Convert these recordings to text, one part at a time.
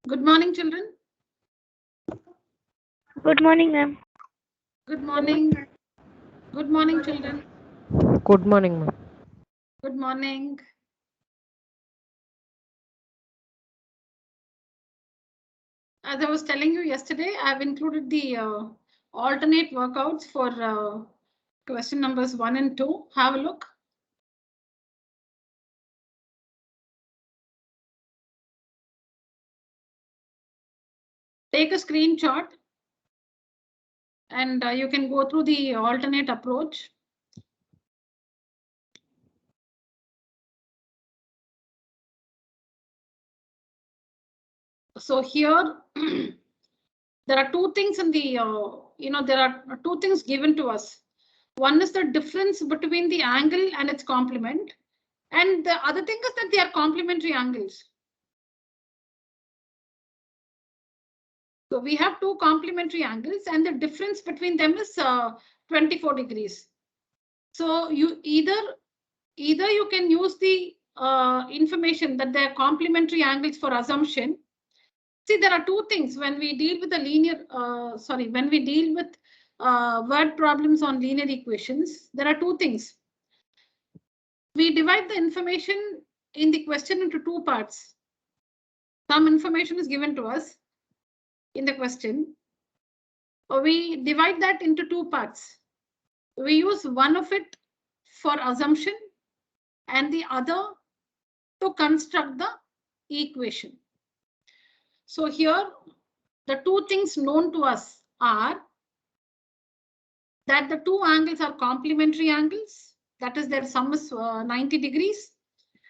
Good morning, children. Good morning, ma'am. Good morning. Good morning, children. Good morning, ma'am. Good morning. As I was telling you yesterday, I've included the alternate workouts for question numbers 1 and 2. Have a look. Take a screenshot and you can go through the alternate approach. So here there are two things in the, there are two things given to us. One is the difference between the angle and its complement. And the other thing is that they are complementary angles. So we have two complementary angles and the difference between them is 24 degrees. So you either you can use the information that they are complementary angles for assumption. See, there are two things when we deal with the when we deal with word problems on linear equations, there are two things. We divide the information in the question into two parts. Some information is given to us in the question. We divide that into two parts. We use one of it for assumption and the other to construct the equation. So here, the two things known to us are that the two angles are complementary angles. That is, their sum is 90 degrees.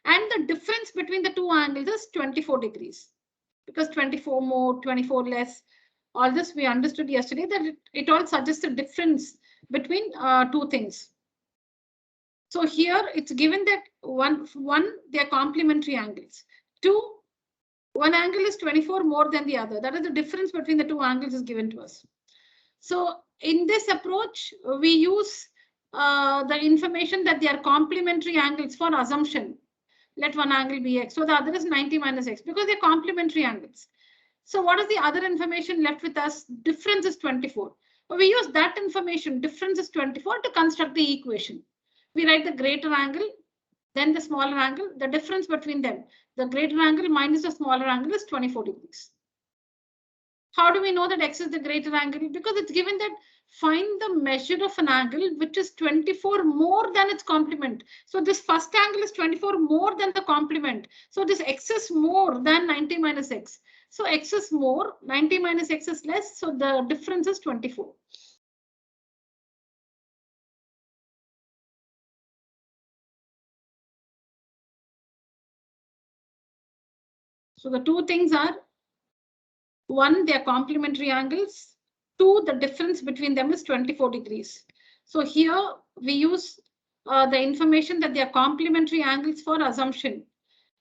And the difference between the two angles is 24 degrees. Because 24 more, 24 less, all this we understood yesterday that it all suggests a difference between two things. So here it's given that one they are complementary angles. Two, one angle is 24 more than the other. That is the difference between the two angles is given to us. So in this approach, we use the information that they are complementary angles for assumption. Let one angle be x. So the other is 90 minus x because they're complementary angles. So what is the other information left with us? Difference is 24. We use that information, difference is 24, to construct the equation. We write the greater angle, then the smaller angle, the difference between them. The greater angle minus the smaller angle is 24 degrees. How do we know that x is the greater angle? Because it's given that find the measure of an angle which is 24 more than its complement. So this first angle is 24 more than the complement. So this x is more than 90 minus x. So x is more, 90 minus x is less. So the difference is 24. So the two things are, one, they are complementary angles. Two, the difference between them is 24 degrees. So here we use the information that they are complementary angles for assumption.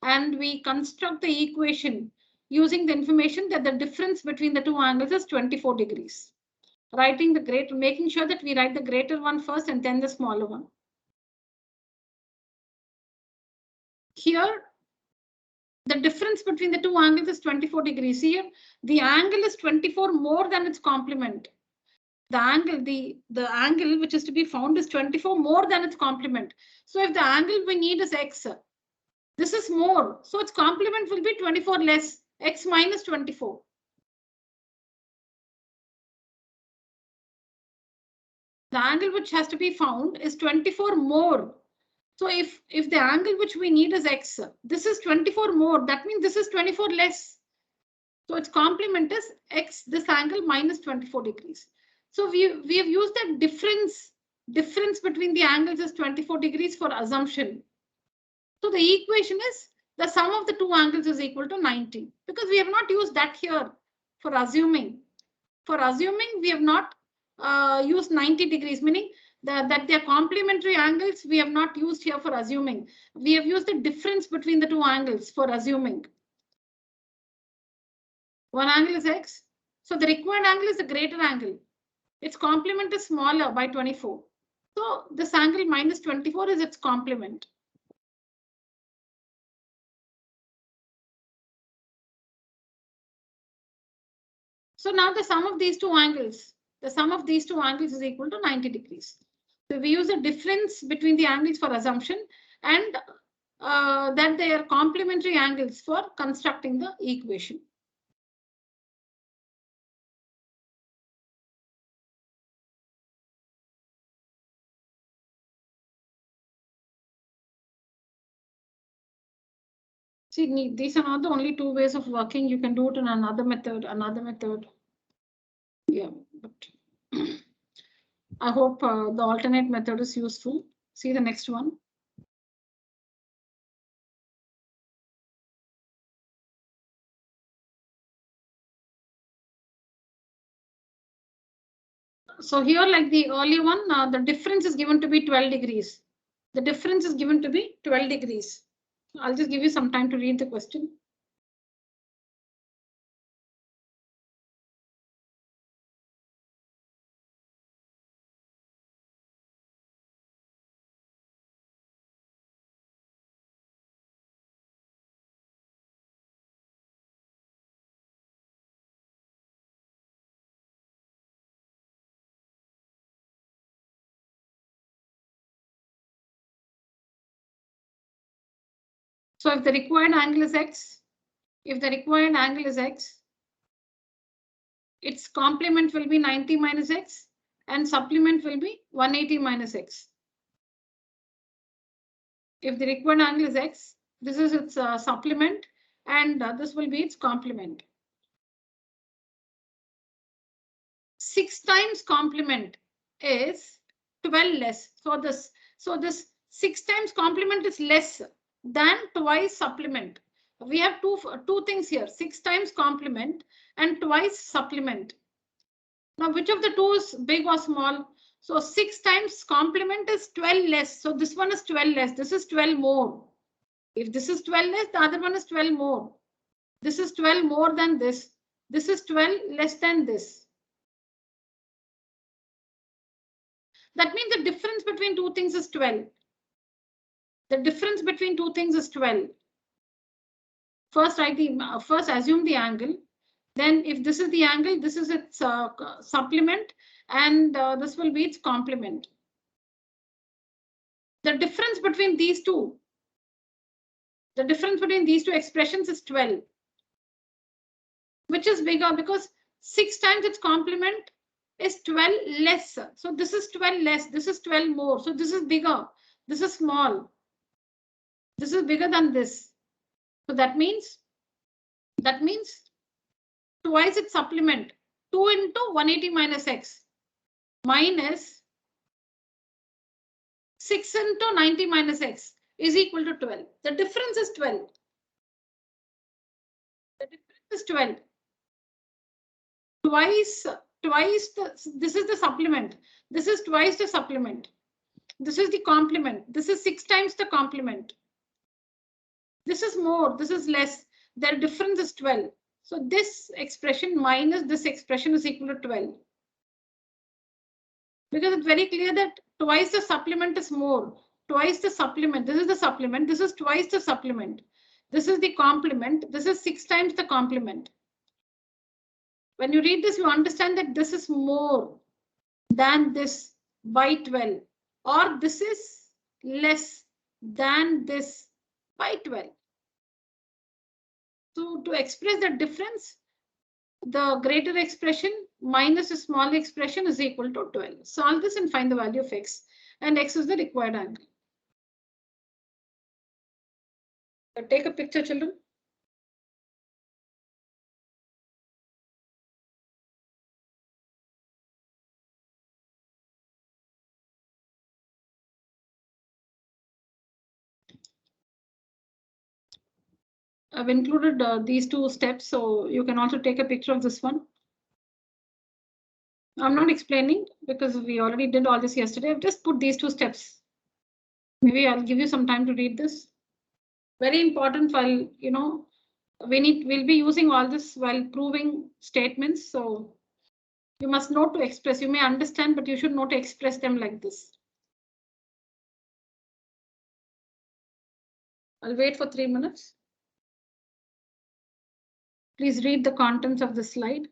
And we construct the equation using the information that the difference between the two angles is 24 degrees. Writing the greater, making sure that we write the greater one first and then the smaller one. Here, the difference between the two angles is 24 degrees. Here, the angle is 24 more than its complement. The angle which is to be found is 24 more than its complement. So if the angle we need is x, this is more. So its complement will be 24 less, x minus 24. The angle which has to be found is 24 more. So if the angle which we need is x, this is 24 more. That means this is 24 less. So its complement is x, this angle minus 24 degrees. So we have used that difference between the angles is 24 degrees for assumption. So the equation is the sum of the two angles is equal to 90 because we have not used that here for assuming. For assuming, we have not used 90 degrees, meaning that they are complementary angles. We have not used here for assuming. We have used the difference between the two angles for assuming. One angle is x. So the required angle is the greater angle. Its complement is smaller by 24. So this angle minus 24 is its complement. So now the sum of these two angles, is equal to 90 degrees. So we use the difference between the angles for assumption and that they are complementary angles for constructing the equation. See, these are not the only two ways of working. You can do it in another method. Yeah, but I hope the alternate method is useful. See the next one. So here, like the earlier one, the difference is given to be 12 degrees. The difference is given to be 12 degrees. I'll just give you some time to read the question. So if the required angle is x, its complement will be 90 minus x and supplement will be 180 minus x. If the required angle is x, this is its supplement and this will be its complement. 6 times complement is 12 less. So this 6 times complement is less than twice supplement. We have two things here, 6 times complement and twice supplement. Now, which of the two is big or small? So 6 times complement is 12 less. So this one is 12 less. This is 12 more. If this is 12 less, the other one is 12 more. This is 12 more than this. This is 12 less than this. That means the difference between two things is 12. The difference between two things is 12. First, first assume the angle. Then if this is the angle, this is its supplement and this will be its complement. The difference between these two expressions is 12. Which is bigger because 6 times its complement is 12 less. So this is 12 less, this is 12 more. So this is bigger, this is small. This is bigger than this. So that means twice its supplement, 2 into 180 minus x minus 6 into 90 minus x is equal to 12. The difference is 12. The difference is 12. This is the supplement. This is twice the supplement. This is the complement. This is 6 times the complement. This is more, this is less. Their difference is 12. So this expression minus this expression is equal to 12. Because it's very clear that twice the supplement is more. Twice the supplement. This is the supplement. This is twice the supplement. This is the complement. This is 6 times the complement. When you read this, you understand that this is more than this by 12, or this is less than this by 12. So to express the difference, the greater expression minus a small expression is equal to 12. Solve this and find the value of x, and x is the required angle. Take a picture, children. I've included these two steps, so you can also take a picture of this one. I'm not explaining because we already did all this yesterday. I've just put these two steps. Maybe I'll give you some time to read this. Very important while, you know, we'll be using all this while proving statements. So you must know to express. You may understand, but you should know to express them like this. I'll wait for 3 minutes. Please read the contents of the slide.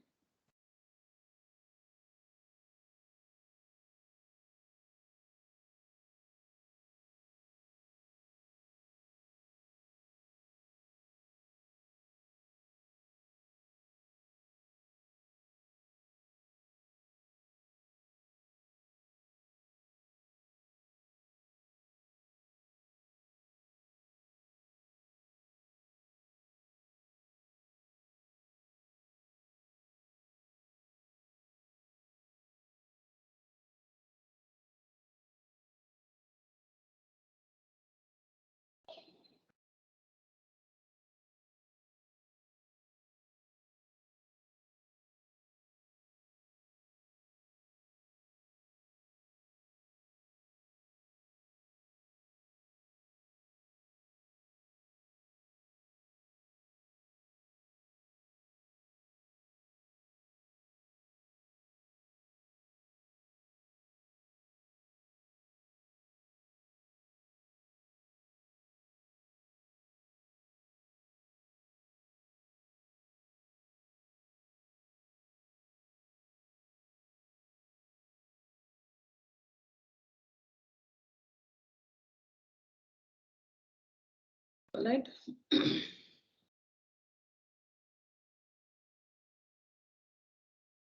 right?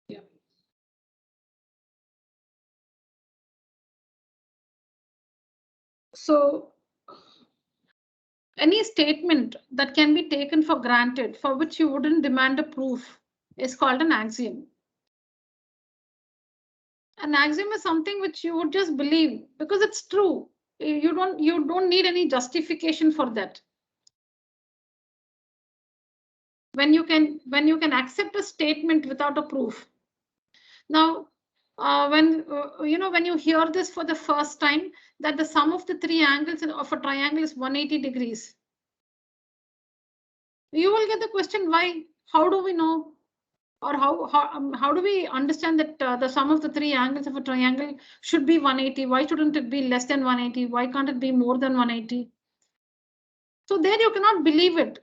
Yeah. So any statement that can be taken for granted, for which you wouldn't demand a proof, is called an axiom. An axiom is something which you would just believe because it's true. You don't need any justification for that. When you can accept a statement without a proof. Now, when you hear this for the first time, that the sum of the three angles of a triangle is 180 degrees, you will get the question, why? How do we know? Or how do we understand that the sum of the three angles of a triangle should be 180? Why shouldn't it be less than 180? Why can't it be more than 180? So there you cannot believe it.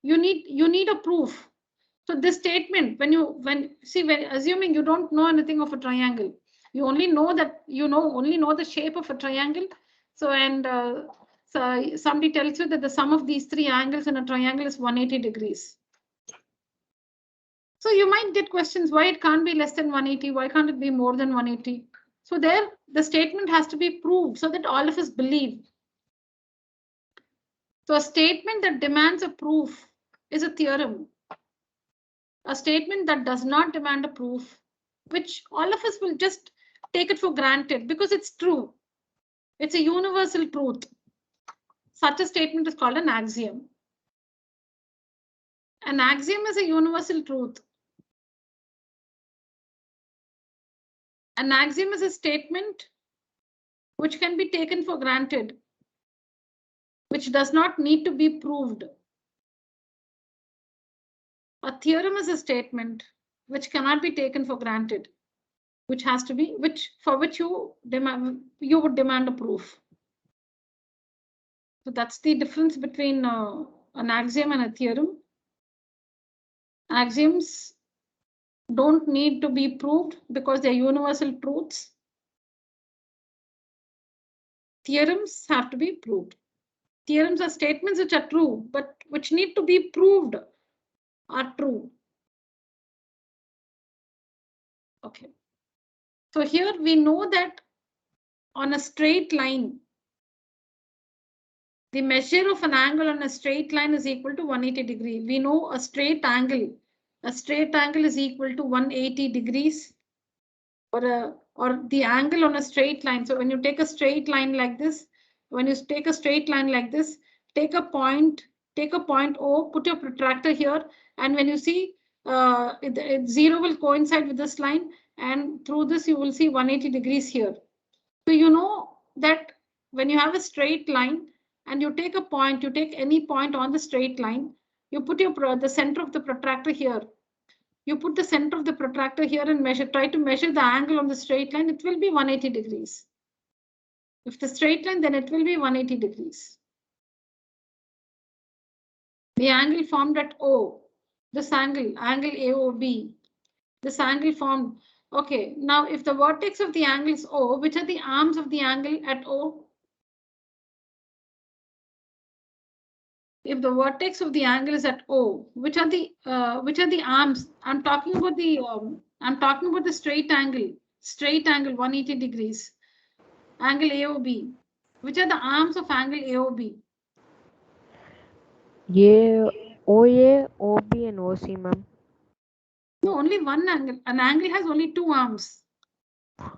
You need a proof. So this statement, when assuming you don't know anything of a triangle, you only know that only know the shape of a triangle. So so somebody tells you that the sum of these three angles in a triangle is 180 degrees. So you might get questions, why it can't be less than 180? Why can't it be more than 180? So there, the statement has to be proved so that all of us believe. So a statement that demands a proof is a theorem. A statement that does not demand a proof, which all of us will just take it for granted because it's true. It's a universal truth. Such a statement is called an axiom. An axiom is a universal truth. An axiom is a statement which can be taken for granted, which does not need to be proved. A theorem is a statement which cannot be taken for granted, which has to be, for which you would demand a proof. So that's the difference between an axiom and a theorem. Axioms don't need to be proved because they're universal truths. Theorems have to be proved. Theorems are statements which are true, but which need to be proved are true. Okay. So here we know that on a straight line, the measure of an angle on a straight line is equal to 180 degrees. We know a straight angle is equal to 180 degrees, or the angle on a straight line. So when you take a straight line like this, take a point O, put your protractor here, and when you see zero will coincide with this line, and through this you will see 180 degrees here. So you know that when you have a straight line and you take any point on the straight line, you put the center of the protractor here. You put the center of the protractor here and try to measure the angle on the straight line, it will be 180 degrees. If the straight line, then it will be 180 degrees. The angle formed at O, this angle AOB, this angle formed. Okay, now if the vertex of the angle is O, which are the arms of the angle at O? If the vertex of the angle is at O, which are the arms? I'm talking about the straight angle 180 degrees, angle AOB. Which are the arms of angle AOB? OA, OB, and OC, ma'am. No, only one angle. An angle has only two arms.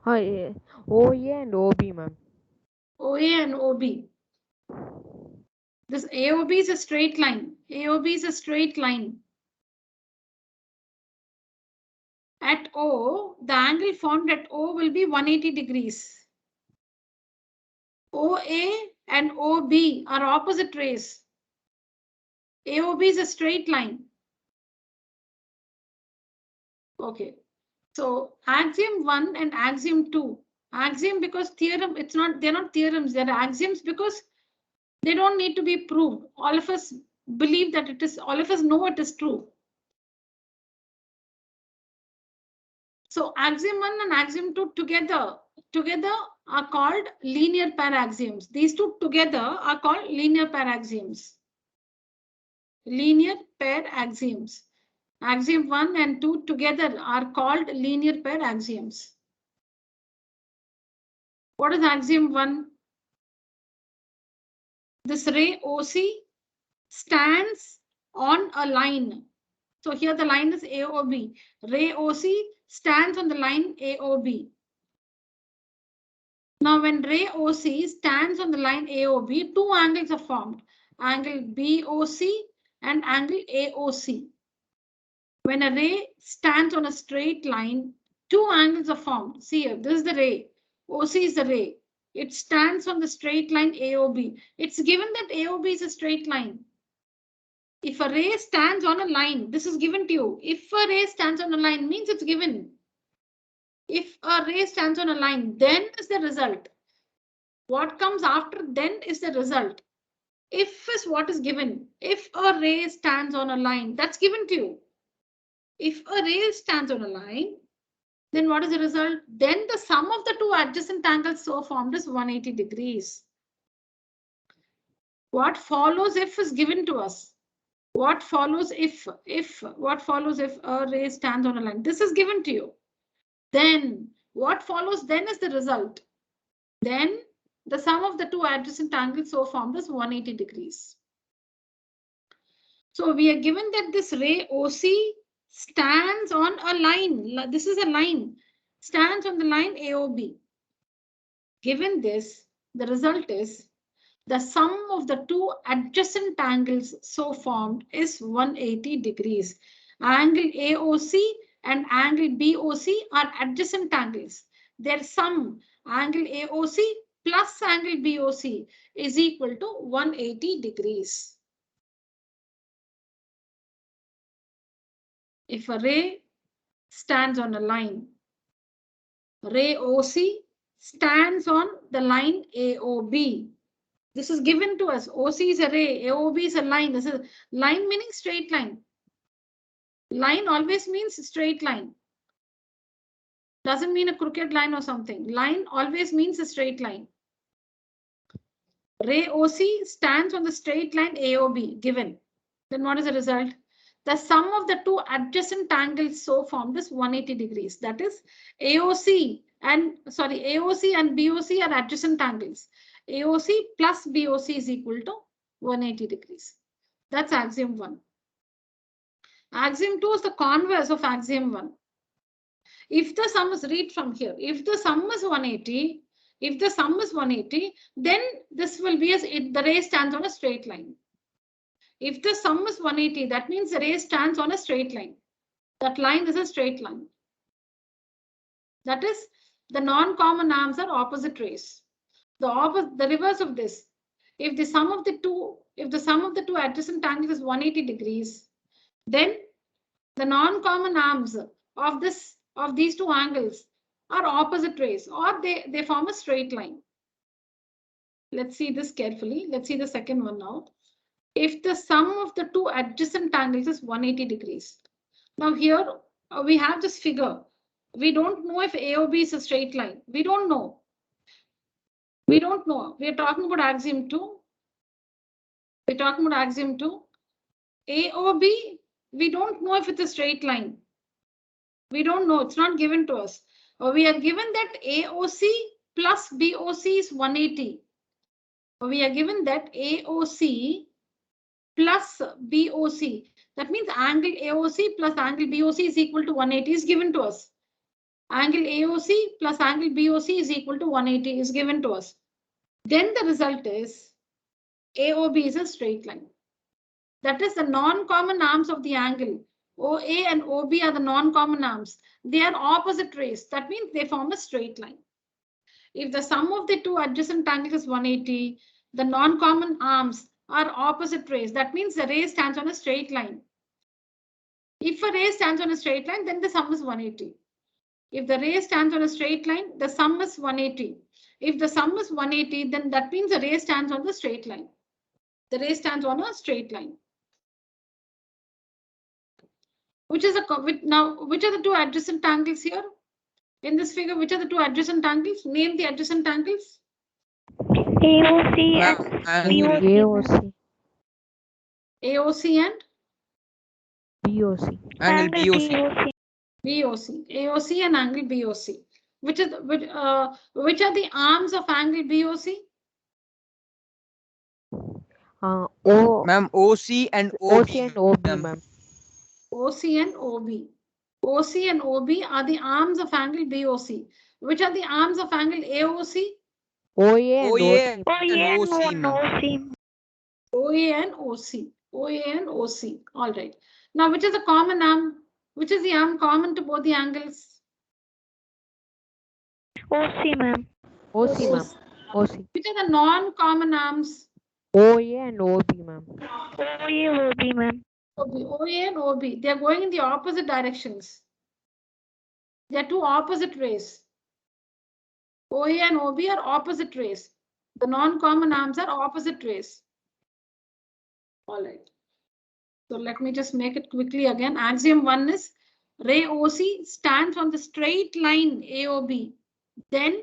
Yeah. OA and OB, ma'am. OA and OB. This AOB is a straight line. AOB is a straight line. At O, the angle formed at O will be 180 degrees. OA and OB are opposite rays. AOB is a straight line. Okay. So axiom 1 and axiom 2. Axiom because theorem, they're not theorems, they're axioms because they don't need to be proved. All of us believe that all of us know it is true. So axiom 1 and axiom 2 together together are called linear pair axioms. These two together are called linear pair axioms. Linear pair axioms. Axiom 1 and 2 together are called linear pair axioms. What is axiom 1? This ray OC stands on a line. So here the line is AOB. Ray OC stands on the line AOB. Now when ray OC stands on the line AOB, two angles are formed. Angle BOC and angle AOC. When a ray stands on a straight line, two angles are formed. See here, this is the ray. OC is the ray. It stands on the straight line AOB. It's given that AOB is a straight line. If a ray stands on a line, this is given to you. If a ray stands on a line, means it's given. If a ray stands on a line, then is the result. What comes after then is the result. If is what is given. If a ray stands on a line, that's given to you. If a ray stands on a line, then what is the result? Then the sum of the two adjacent angles so formed is 180 degrees. What follows if is given to us. What follows if a ray stands on a line? This is given to you. Then what follows then is the result. Then the sum of the two adjacent angles so formed is 180 degrees. So we are given that this ray OC stands on a line. This is a line. Stands on the line AOB. Given this, the result is the sum of the two adjacent angles so formed is 180 degrees. Angle AOC and angle BOC are adjacent angles. Their sum, angle AOC plus angle BOC, is equal to 180 degrees. If a ray stands on a line, ray OC stands on the line AOB. This is given to us. OC is a ray, AOB is a line. This is line meaning straight line. Line always means straight line. Doesn't mean a crooked line or something. Line always means a straight line. Ray OC stands on the straight line AOB given. Then what is the result? The sum of the two adjacent angles so formed is 180 degrees. That is AOC and BOC are adjacent angles. AOC plus BOC is equal to 180 degrees. That's axiom 1. Axiom 2 is the converse of axiom 1. If the sum is, read from here, if the sum is 180, then this will be as the ray stands on a straight line. If the sum is 180, that means the ray stands on a straight line. That line is a straight line. That is, the non-common arms are opposite rays. The reverse of this. If the sum of the two adjacent angles is 180 degrees, then the non-common arms of these two angles are opposite rays, or they form a straight line. Let's see this carefully. Let's see the second one now. If the sum of the two adjacent angles is 180 degrees. Now here we have this figure. We don't know if AOB is a straight line. We don't know. We are talking about axiom 2. AOB, we don't know if it's a straight line. We don't know. It's not given to us. We are given that AOC plus BOC is 180. We are given that AOC plus BOC. That means angle AOC plus angle BOC is equal to 180 is given to us. Angle AOC plus angle BOC is equal to 180 is given to us. Then the result is AOB is a straight line. That is the non-common arms of the angle. OA and OB are the non-common arms. They are opposite rays. That means they form a straight line. If the sum of the two adjacent angles is 180, the non-common arms are opposite rays. That means the ray stands on a straight line. If a ray stands on a straight line, then the sum is 180. If the ray stands on a straight line, the sum is 180. If the sum is 180, then that means the ray stands on the straight line. The ray stands on a straight line. Which are the two adjacent angles here? In this figure, which are the two adjacent angles? Name the adjacent angles. AOC Ma'am, and angle BOC. AOC, AOC and BOC. angle BOC. BOC. AOC and angle BOC. Which are the arms of angle BOC? O, Ma'am, OC and OB. OC and OB, ma'am. ma'am. OC and OB. OC and OB are the arms of angle BOC. Which are the arms of angle AOC? OA and OA OC. and OC, ma'am. OA and OC. OA and OC. All right. Now, which is the common arm? Which is the arm common to both the angles? OC, ma'am. OC, ma'am. OC. Which are the non-common arms? OA and OB, ma'am. OA, OB, ma'am. OA and OB. They are going in the opposite directions. They are two opposite rays. OA and OB are opposite rays. The non-common arms are opposite rays. All right. So let me just make it quickly again. Axiom 1 is ray OC stands on the straight line AOB. Then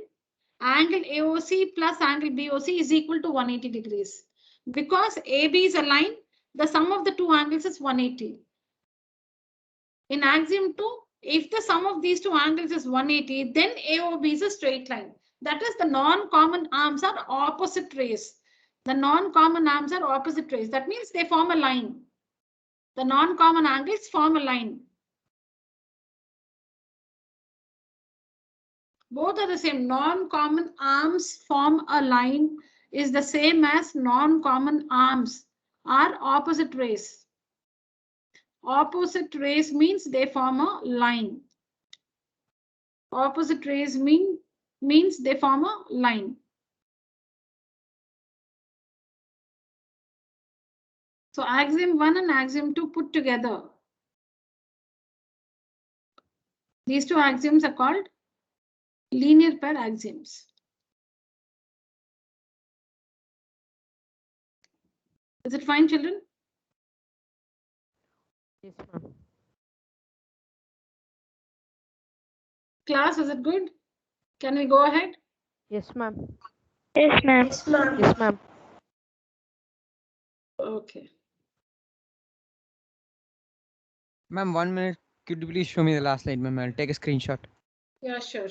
angle AOC plus angle BOC is equal to 180 degrees. Because AB is a line, the sum of the two angles is 180. In axiom 2, if the sum of these two angles is 180, then AOB is a straight line. That is, the non-common arms are opposite rays. The non-common arms are opposite rays. That means they form a line. The non-common angles form a line. Both are the same. Non-common arms form a line is the same as non-common arms are opposite rays. Opposite rays means they form a line. Opposite rays means they form a line. So axiom 1 and axiom 2 put together. These two axioms are called linear pair axioms. Is it fine, children? Yes, ma'am. Class, is it good? Can we go ahead? Yes, ma'am. Yes, ma'am. Yes, ma'am. Okay. Ma'am, 1 minute. Could you please show me the last slide, ma'am? I'll take a screenshot. Yeah, sure.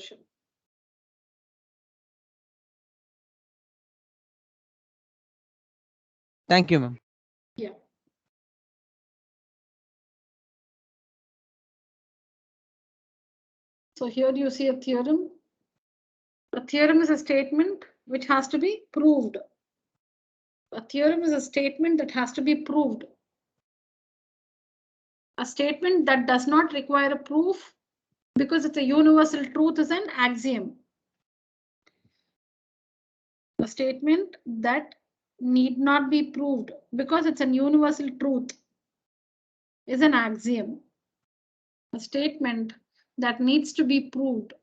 Thank you, ma'am. Yeah. So here you see a theorem. A theorem is a statement which has to be proved. A theorem is a statement that has to be proved. A statement that does not require a proof because it's a universal truth is an axiom. A statement that need not be proved because it's a universal truth is an axiom. A statement that needs to be proved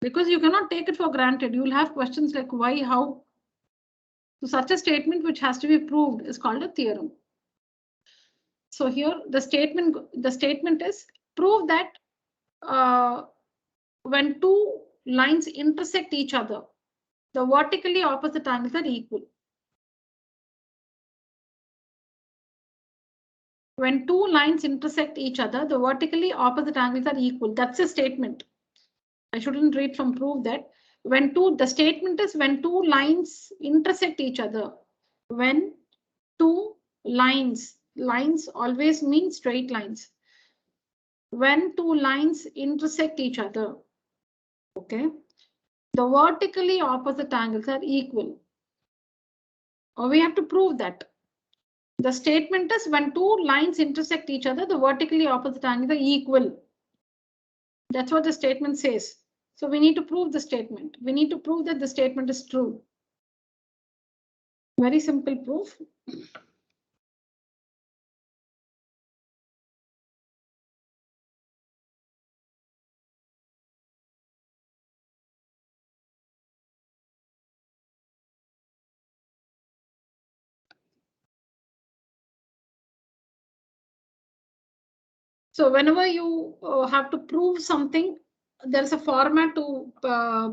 because you cannot take it for granted. You will have questions like why, how. So such a statement which has to be proved is called a theorem. So here the statement is prove that when two lines intersect each other, the vertically opposite angles are equal. When two lines intersect each other, the vertically opposite angles are equal. That's a statement. I shouldn't read from prove that. The statement is when two lines intersect each other. When two lines always mean straight lines. When two lines intersect each other, okay, the vertically opposite angles are equal. Or we have to prove that. The statement is when two lines intersect each other, the vertically opposite angles are equal. That's what the statement says. So we need to prove the statement. We need to prove that the statement is true. Very simple proof. So whenever you have to prove something, there's a format to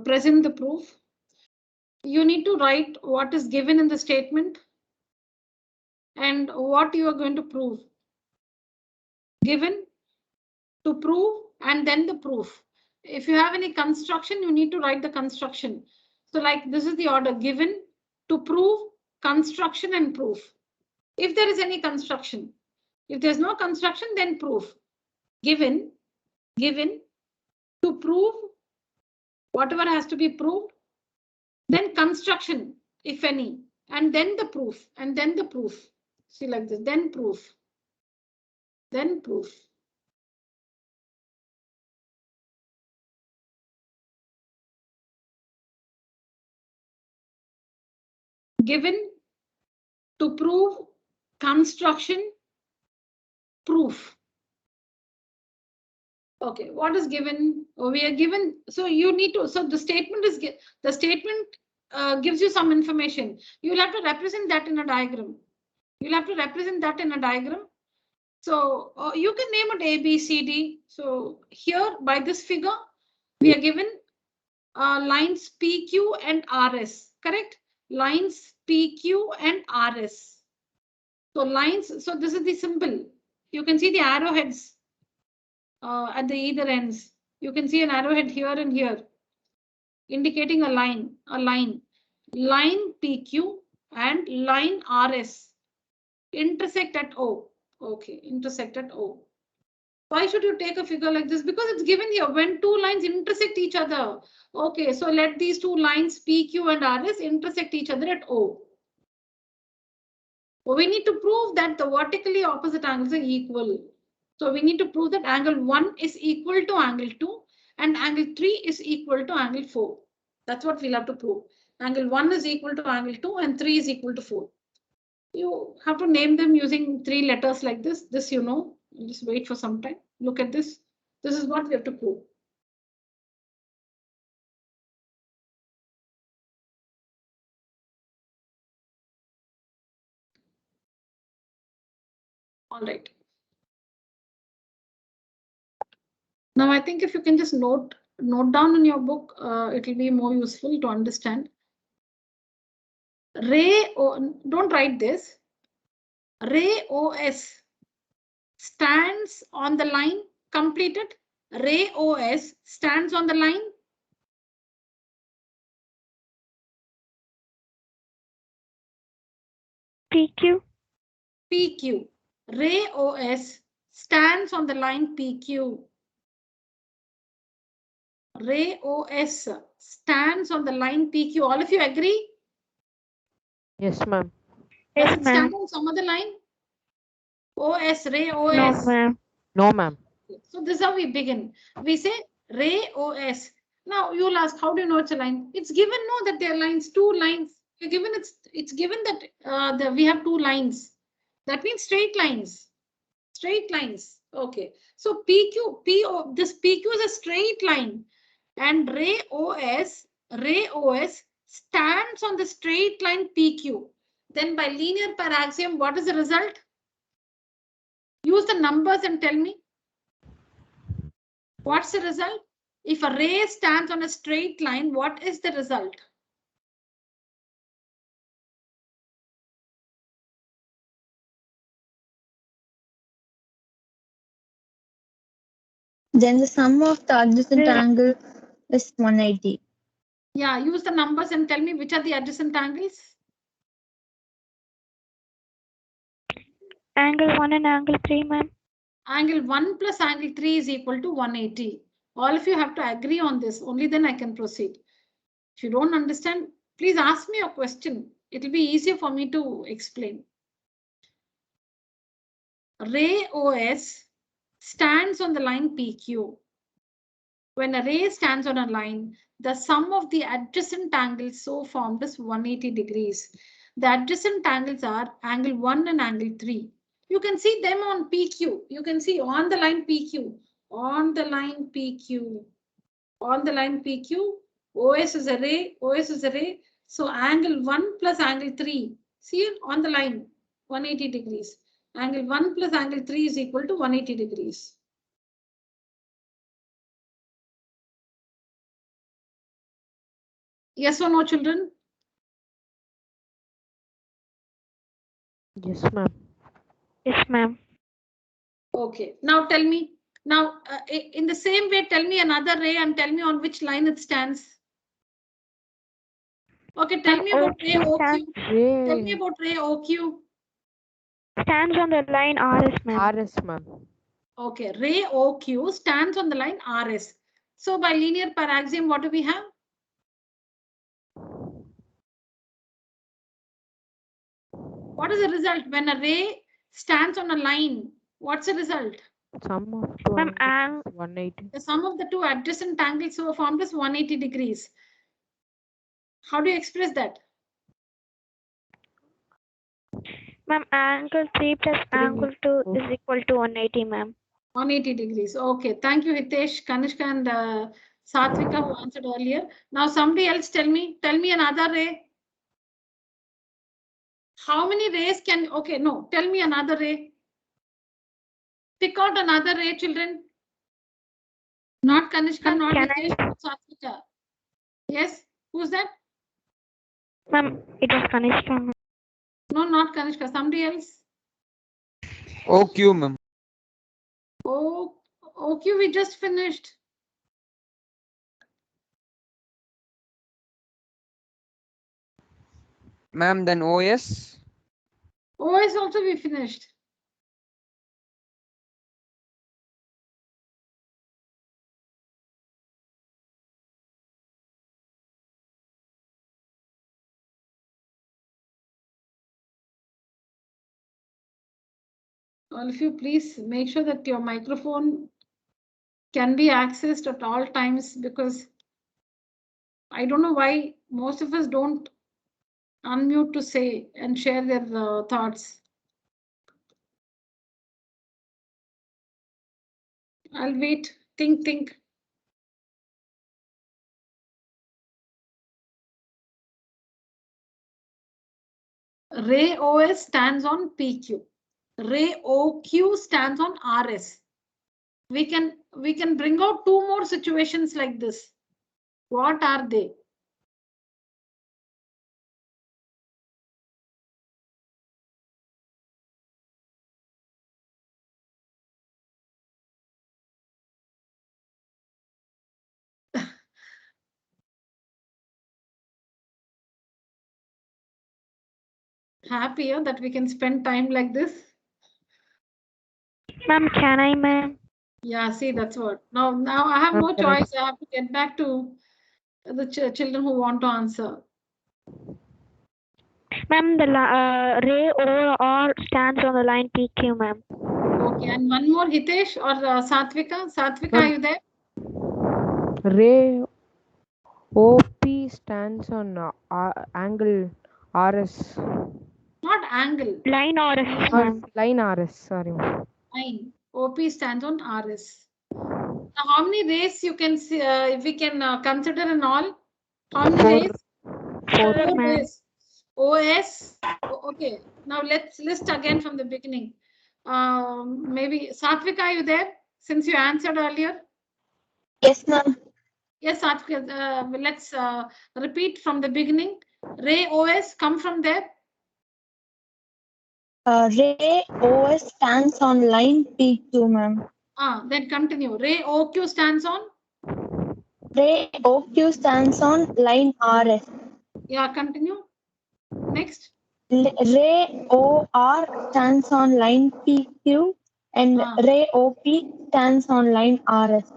present the proof. You need to write what is given in the statement and what you are going to prove. Given, to prove, and then the proof. If you have any construction, you need to write the construction. So like this is the order: given, to prove, construction, and proof. If there is any construction, if there's no construction, then proof. Given, to prove whatever has to be proved, then construction, if any, and then the proof, and then the proof. See like this, then proof, then proof. Given, to prove, construction, proof. Okay, what is given? Oh, we are given. So you need to. So the statement is the statement gives you some information. You'll have to represent that in a diagram. You'll have to represent that in a diagram. So you can name it A, B, C, D. So here by this figure, we are given lines PQ and RS. Correct? Lines PQ and RS. So lines. So this is the symbol. You can see the arrowheads. At the either ends. You can see an arrowhead here and here, indicating a line, line PQ and line RS intersect at O. Okay, intersect at O. Why should you take a figure like this? Because it's given here when two lines intersect each other. Okay, so let these two lines PQ and RS intersect each other at O. We need to prove that the vertically opposite angles are equal. So we need to prove that angle 1 is equal to angle 2 and angle 3 is equal to angle 4. That's what we'll have to prove. Angle 1 is equal to angle 2 and 3 is equal to 4. You have to name them using 3 letters like this. This you know. Just wait for some time. Look at this. This is what we have to prove. All right. Now, I think if you can just note down in your book, it will be more useful to understand. Ray, don't write this. Ray OS stands on the line. Completed. Ray OS stands on the line. PQ. PQ. Ray OS stands on the line PQ. Ray OS stands on the line PQ. All of you agree? Yes, ma'am. Does Yes, it stand ma'am. on some other line? OS, Ray No, OS. ma'am. No, ma'am. So this is how we begin. We say Ray OS. Now you'll ask, how do you know it's a line? It's given no that there are lines, two lines. You're given it's given that we have two lines. That means straight lines. Straight lines. Okay. So PQ, this PQ is a straight line. And Ray OS stands on the straight line PQ. Then by linear pair axiom, what is the result? Use the numbers and tell me. What's the result? If a ray stands on a straight line, what is the result? Then the sum of the adjacent The- angle is 180. Yeah, use the numbers and tell me which are the adjacent angles. Angle 1 and angle 3, ma'am. Angle 1 plus angle 3 is equal to 180. All of you have to agree on this. Only then I can proceed. If you don't understand, please ask me a question. It will be easier for me to explain. Ray OS stands on the line PQ. When a ray stands on a line, the sum of the adjacent angles so formed is 180 degrees. The adjacent angles are angle 1 and angle 3. You can see them on PQ. You can see on the line PQ. On the line PQ. On the line PQ. OS is a ray. OS is a ray. So angle 1 plus angle 3. See it on the line. 180 degrees. Angle 1 plus angle 3 is equal to 180 degrees. Yes or no, children? Yes, ma'am. Yes, ma'am. Okay. Now tell me. Now, in the same way, tell me another ray and tell me on which line it stands. Okay, tell Ma'am, me about ray OQ OQ. Tell me Ray about ray OQ. stands on the line RS, ma'am. RS, ma'am. Okay, ray OQ stands on the line RS. So by linear paraxiom, what do we have? What is the result when a ray stands on a line? What's the result? Sum of two Ma'am, angles is 180. The sum of the two adjacent angles so formed is 180 degrees. How do you express that? Ma'am, angle 3 plus angle 2 is equal to 180, ma'am. 180 degrees. Okay, thank you, Hitesh, Kanishka, and Satvika who answered earlier. Now somebody else tell me another ray. How many rays can, okay, no, tell me another ray. Pick out another ray, children. Not Kanishka, Ma'am, not can Hitesh, not Satvika. Yes, who's that? Ma'am, it was Kanishka, ma'am. No, not Kanishka, somebody else. OQ, ma'am. Oh, okay, we just finished. Ma'am, then OS. OS also we finished. All of you, please make sure that your microphone can be accessed at all times, because I don't know why most of us don't unmute to say and share their thoughts. I'll wait. Think. Ray OS stands on PQ. Ray OQ stands on RS. We can bring out two more situations like this. What are they? Happier that we can spend time like this. Ma'am, can I, ma'am? Yeah, see, that's what. Now I have no choice. I have to get back to the children who want to answer. Ma'am, the ray OR stands on the line PQ, ma'am. Okay, and one more, Hitesh or Satvika. Satvika, Ma'am. are you there? Ray OP stands on angle RS. Not angle. Line RS, ma'am. Line RS, sorry. ma'am. Line. OP stands on RS. Now, how many rays you can see? If we can consider in all, how many rays? Four, Four ma'am. rays. OS. Okay. Now let's list again from the beginning. Maybe Satvika, are you there? Since you answered earlier. Yes, ma'am. Yes, Satvika. Let's repeat from the beginning. Ray OS come from there. Ray OS stands on line PQ, ma'am. Then continue. Ray OQ stands on. Ray OQ stands on line RS. Yeah, continue. Next. Ray OR stands on line PQ and Ray OP stands on line RS.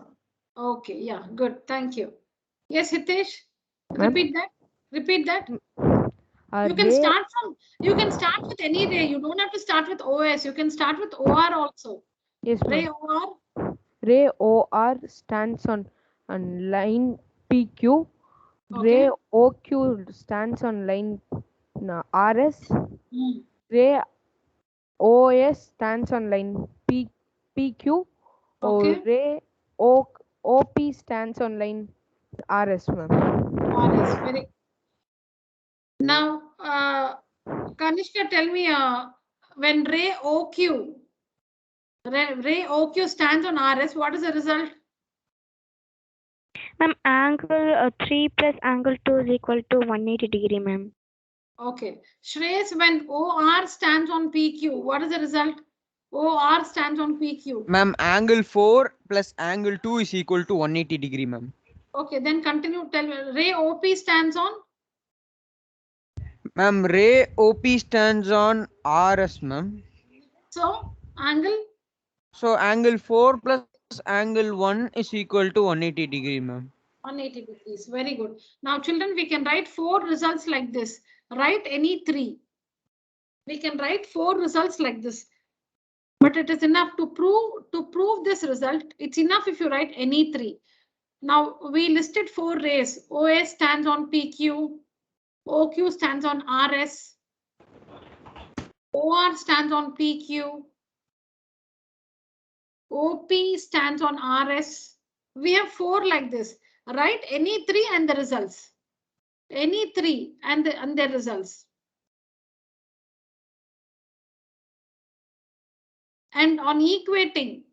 Okay, yeah, good. Thank you. Yes, Hitesh. Ma'am? Repeat that. Repeat that. A You can ray, start with any ray. You don't have to start with OS. You can start with OR also. yes, Ray ma'am. OR. Ray OR stands on line PQ. Okay. Ray OQ stands on line RS. Ray OS stands on line PQ. Okay. Ray OP stands on line RS, ma'am. RS. Very. Now, Kanishka, tell me when ray OQ stands on RS, what is the result? Ma'am, angle 3 plus angle 2 is equal to 180 degree, ma'am. Okay. Shreyas, when OR stands on PQ, what is the result? OR stands on PQ. Ma'am, angle 4 plus angle 2 is equal to 180 degree, ma'am. Okay, then continue. Tell me, ray OP stands on? Ma'am, ray OP stands on RS, ma'am. So, angle? So angle 4 plus angle 1 is equal to 180 degree, ma'am. 180 degrees. Very good. Now, children, we can write 4 results like this. Write any 3. We can write 4 results like this. But it is enough to prove this result. It's enough if you write any 3. Now, we listed 4 rays. OS stands on PQ. OQ stands on RS. OR stands on PQ. OP stands on RS. We have 4 like this. Write any 3 and the results. Any 3 and their results. And on equating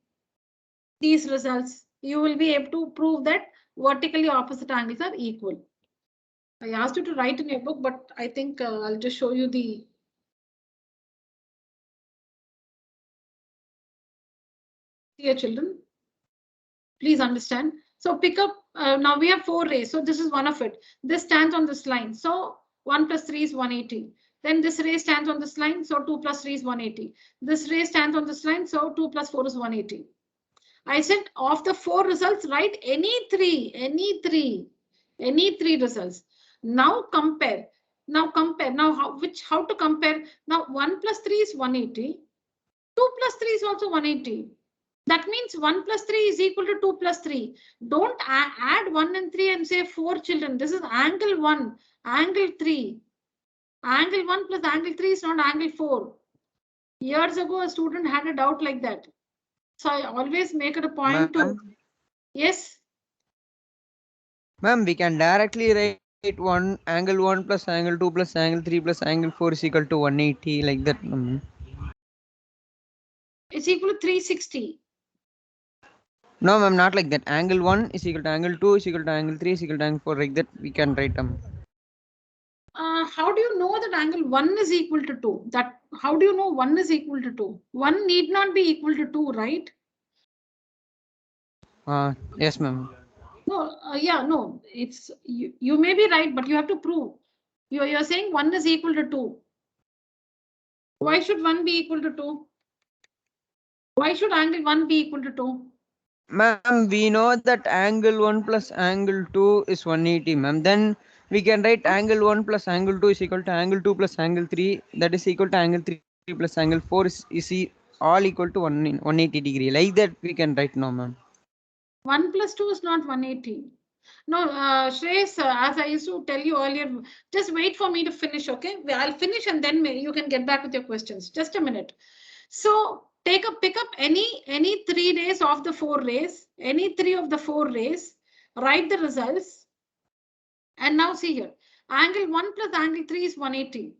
these results, you will be able to prove that vertically opposite angles are equal. I asked you to write in your book, but I think I'll just show you the. Dear children, please understand. So pick up, now we have 4 rays. So this is one of it. This stands on this line. So 1 plus 3 is 180. Then this ray stands on this line. So 2 plus 3 is 180. This ray stands on this line. So 2 plus 4 is 180. I said of the 4 results, write any 3 results. Now compare. Now how to compare? Now 1 plus 3 is 180. 2 plus 3 is also 180. That means 1 plus 3 is equal to 2 plus 3. Don't add 1 and 3 and say 4 children. This is angle 1, angle 3. Angle 1 plus angle 3 is not angle 4. Years ago, a student had a doubt like that. So I always make it a point to. Yes. Ma'am, we can directly write angle 1 plus angle 2 plus angle 3 plus angle 4 is equal to 180 like that. It's equal to 360. No, ma'am, not like that. Angle 1 is equal to angle 2 is equal to angle 3 is equal to angle 4 like that. We can write them. How do you know that angle 1 is equal to 2? How do you know 1 is equal to 2? 1 need not be equal to 2, right? Yes, ma'am. No, no, it's you may be right, but you have to prove. You're saying 1 is equal to 2. Why should 1 be equal to 2? Why should angle 1 be equal to 2? Ma'am, we know that angle 1 plus angle 2 is 180, ma'am. Then we can write angle 1 plus angle 2 is equal to angle 2 plus angle 3. That is equal to angle 3 plus angle 4 is all equal to 180 degree. Like that we can write now, ma'am. 1 plus 2 is not 180. No, Shreyas, as I used to tell you earlier, just wait for me to finish, okay? I'll finish and then you can get back with your questions. Just a minute. So pick up any 3 rays of the 4 rays, any 3 of the 4 rays, write the results. And now see here, angle 1 plus angle 3 is 180.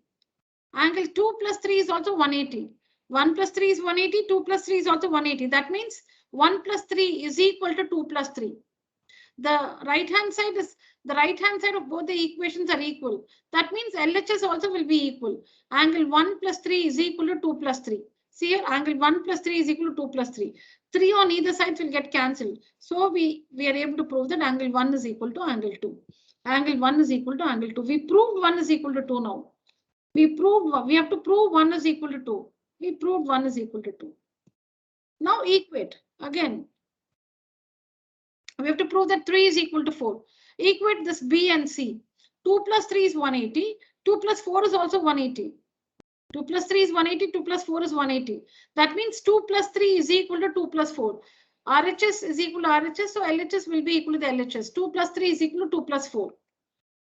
Angle 2 plus 3 is also 180. 1 plus 3 is 180, 2 plus 3 is also 180. That means 1 plus 3 is equal to 2 plus 3. The right hand side of both the equations are equal. That means LHS also will be equal. Angle 1 plus 3 is equal to 2 plus 3. See here, angle 1 plus 3 is equal to 2 plus 3. 3 on either side will get cancelled. So we are able to prove that angle 1 is equal to angle 2. Angle 1 is equal to angle 2. We proved 1 is equal to 2 now. We have to prove 1 is equal to 2. We proved 1 is equal to 2. Now equate again. We have to prove that 3 is equal to 4. Equate this B and C. 2 plus 3 is 180. 2 plus 4 is also 180. 2 plus 3 is 180. 2 plus 4 is 180. That means 2 plus 3 is equal to 2 plus 4. RHS is equal to RHS. So LHS will be equal to the LHS. 2 plus 3 is equal to 2 plus 4.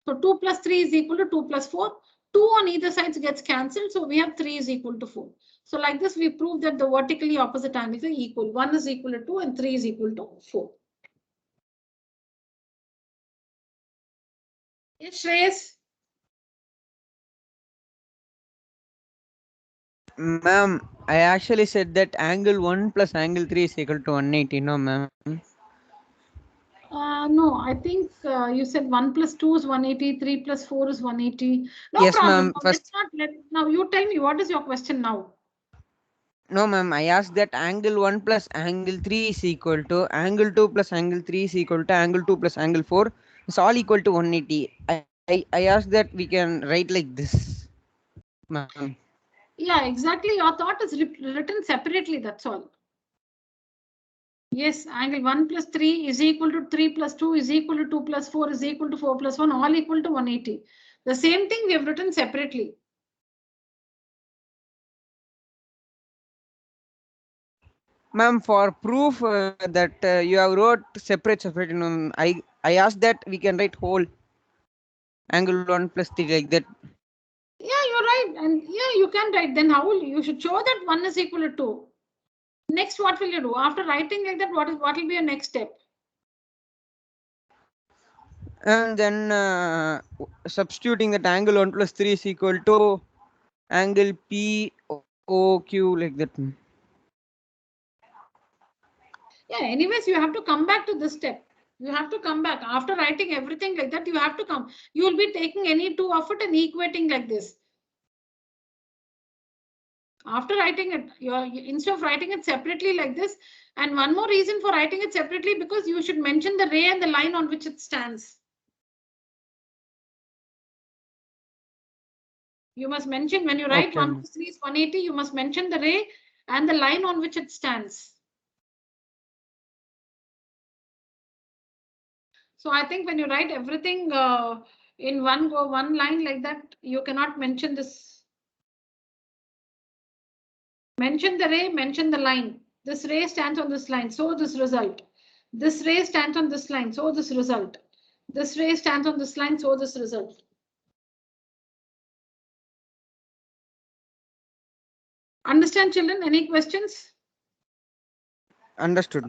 So 2 plus 3 is equal to 2 plus 4. 2 on either side gets cancelled. So we have 3 is equal to 4. So like this, we prove that the vertically opposite angles are equal. 1 is equal to 2 and 3 is equal to 4. Yes, Shreyas. Ma'am, I actually said that angle 1 plus angle 3 is equal to 180, no, ma'am. No, I think you said 1 plus 2 is 180, 3 plus 4 is 180. No Yes, problem. ma'am. Now, First, now you tell me, what is your question now? no, ma'am. I asked that angle 1 plus angle 3 is equal to angle 2 plus angle 3 is equal to angle 2 plus angle 4. It's all equal to 180. I asked that we can write like this, ma'am. Yeah, exactly. Your thought is written separately. That's all. Yes, angle 1 plus 3 is equal to 3 plus 2 is equal to 2 plus 4 is equal to 4 plus 1, all equal to 180. The same thing we have written separately. Ma'am, for proof that you have wrote separate, I asked that we can write whole angle 1 plus 3 like that. Yeah, you're right. And yeah, you can write. Then how will you should show that 1 is equal to 2. Next, what will you do? After writing like that, what will be your next step? And then substituting that angle 1 plus 3 is equal to angle POQ like that. Yeah, anyways, you have to come back to this step. You have to come back. After writing everything like that, you have to come. You will be taking any two of it and equating like this. After writing it, instead of writing it separately like this, and one more reason for writing it separately, because you should mention the ray and the line on which it stands. You must mention when you write Okay. 1 plus 3 is 180, you must mention the ray and the line on which it stands. So I think when you write everything in one line like that, you cannot mention this. Mention the ray, mention the line. This ray stands on this line, so this result. This ray stands on this line, so this result. This ray stands on this line, so this result. Understand, children? Any questions? Understood.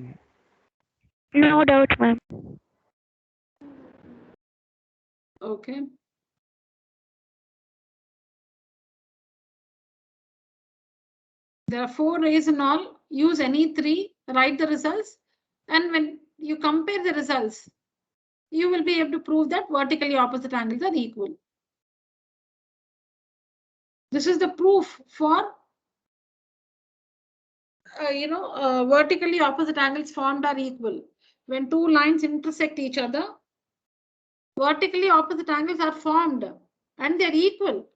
No doubt, ma'am. Okay. There are 4 rays in all. Use any 3, write the results. And when you compare the results, you will be able to prove that vertically opposite angles are equal. This is the proof for vertically opposite angles formed are equal. When 2 lines intersect each other, vertically opposite angles are formed and they are equal.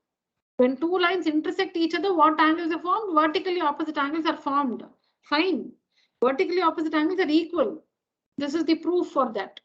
When 2 lines intersect each other, what angles are formed? Vertically opposite angles are formed. Fine. Vertically opposite angles are equal. This is the proof for that.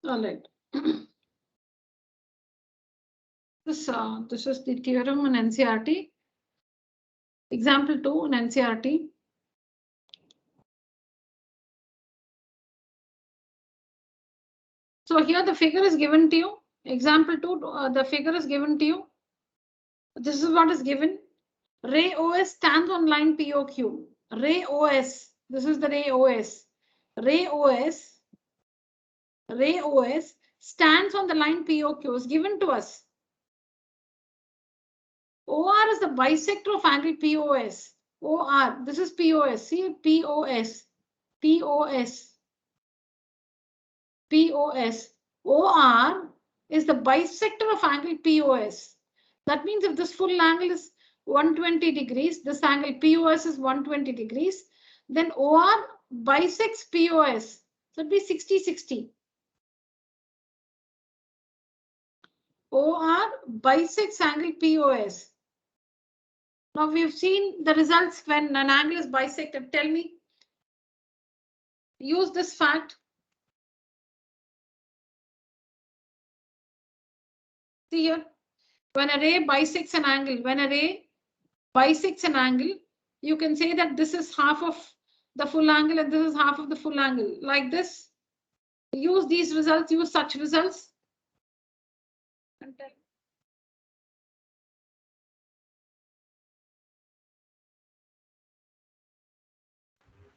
All right. This is the theorem in NCERT. Example 2 in NCERT. So here the figure is given to you. Example 2, the figure is given to you. This is what is given. Ray OS stands on line POQ. Ray OS. This is the ray OS. Ray OS. Ray OS stands on the line POQ is given to us. OR is the bisector of angle POS. OR. This is POS. See POS. POS. POS. OR is the bisector of angle POS. That means if this full angle is 120 degrees, this angle POS is 120 degrees, then OR bisects POS. So it'd be 60-60. OR bisects angle POS. Now we've seen the results when an angle is bisected. Tell me. Use this fact. See here, when a ray bisects an angle, you can say that this is half of the full angle and this is half of the full angle. Like this. Use these results, use such results.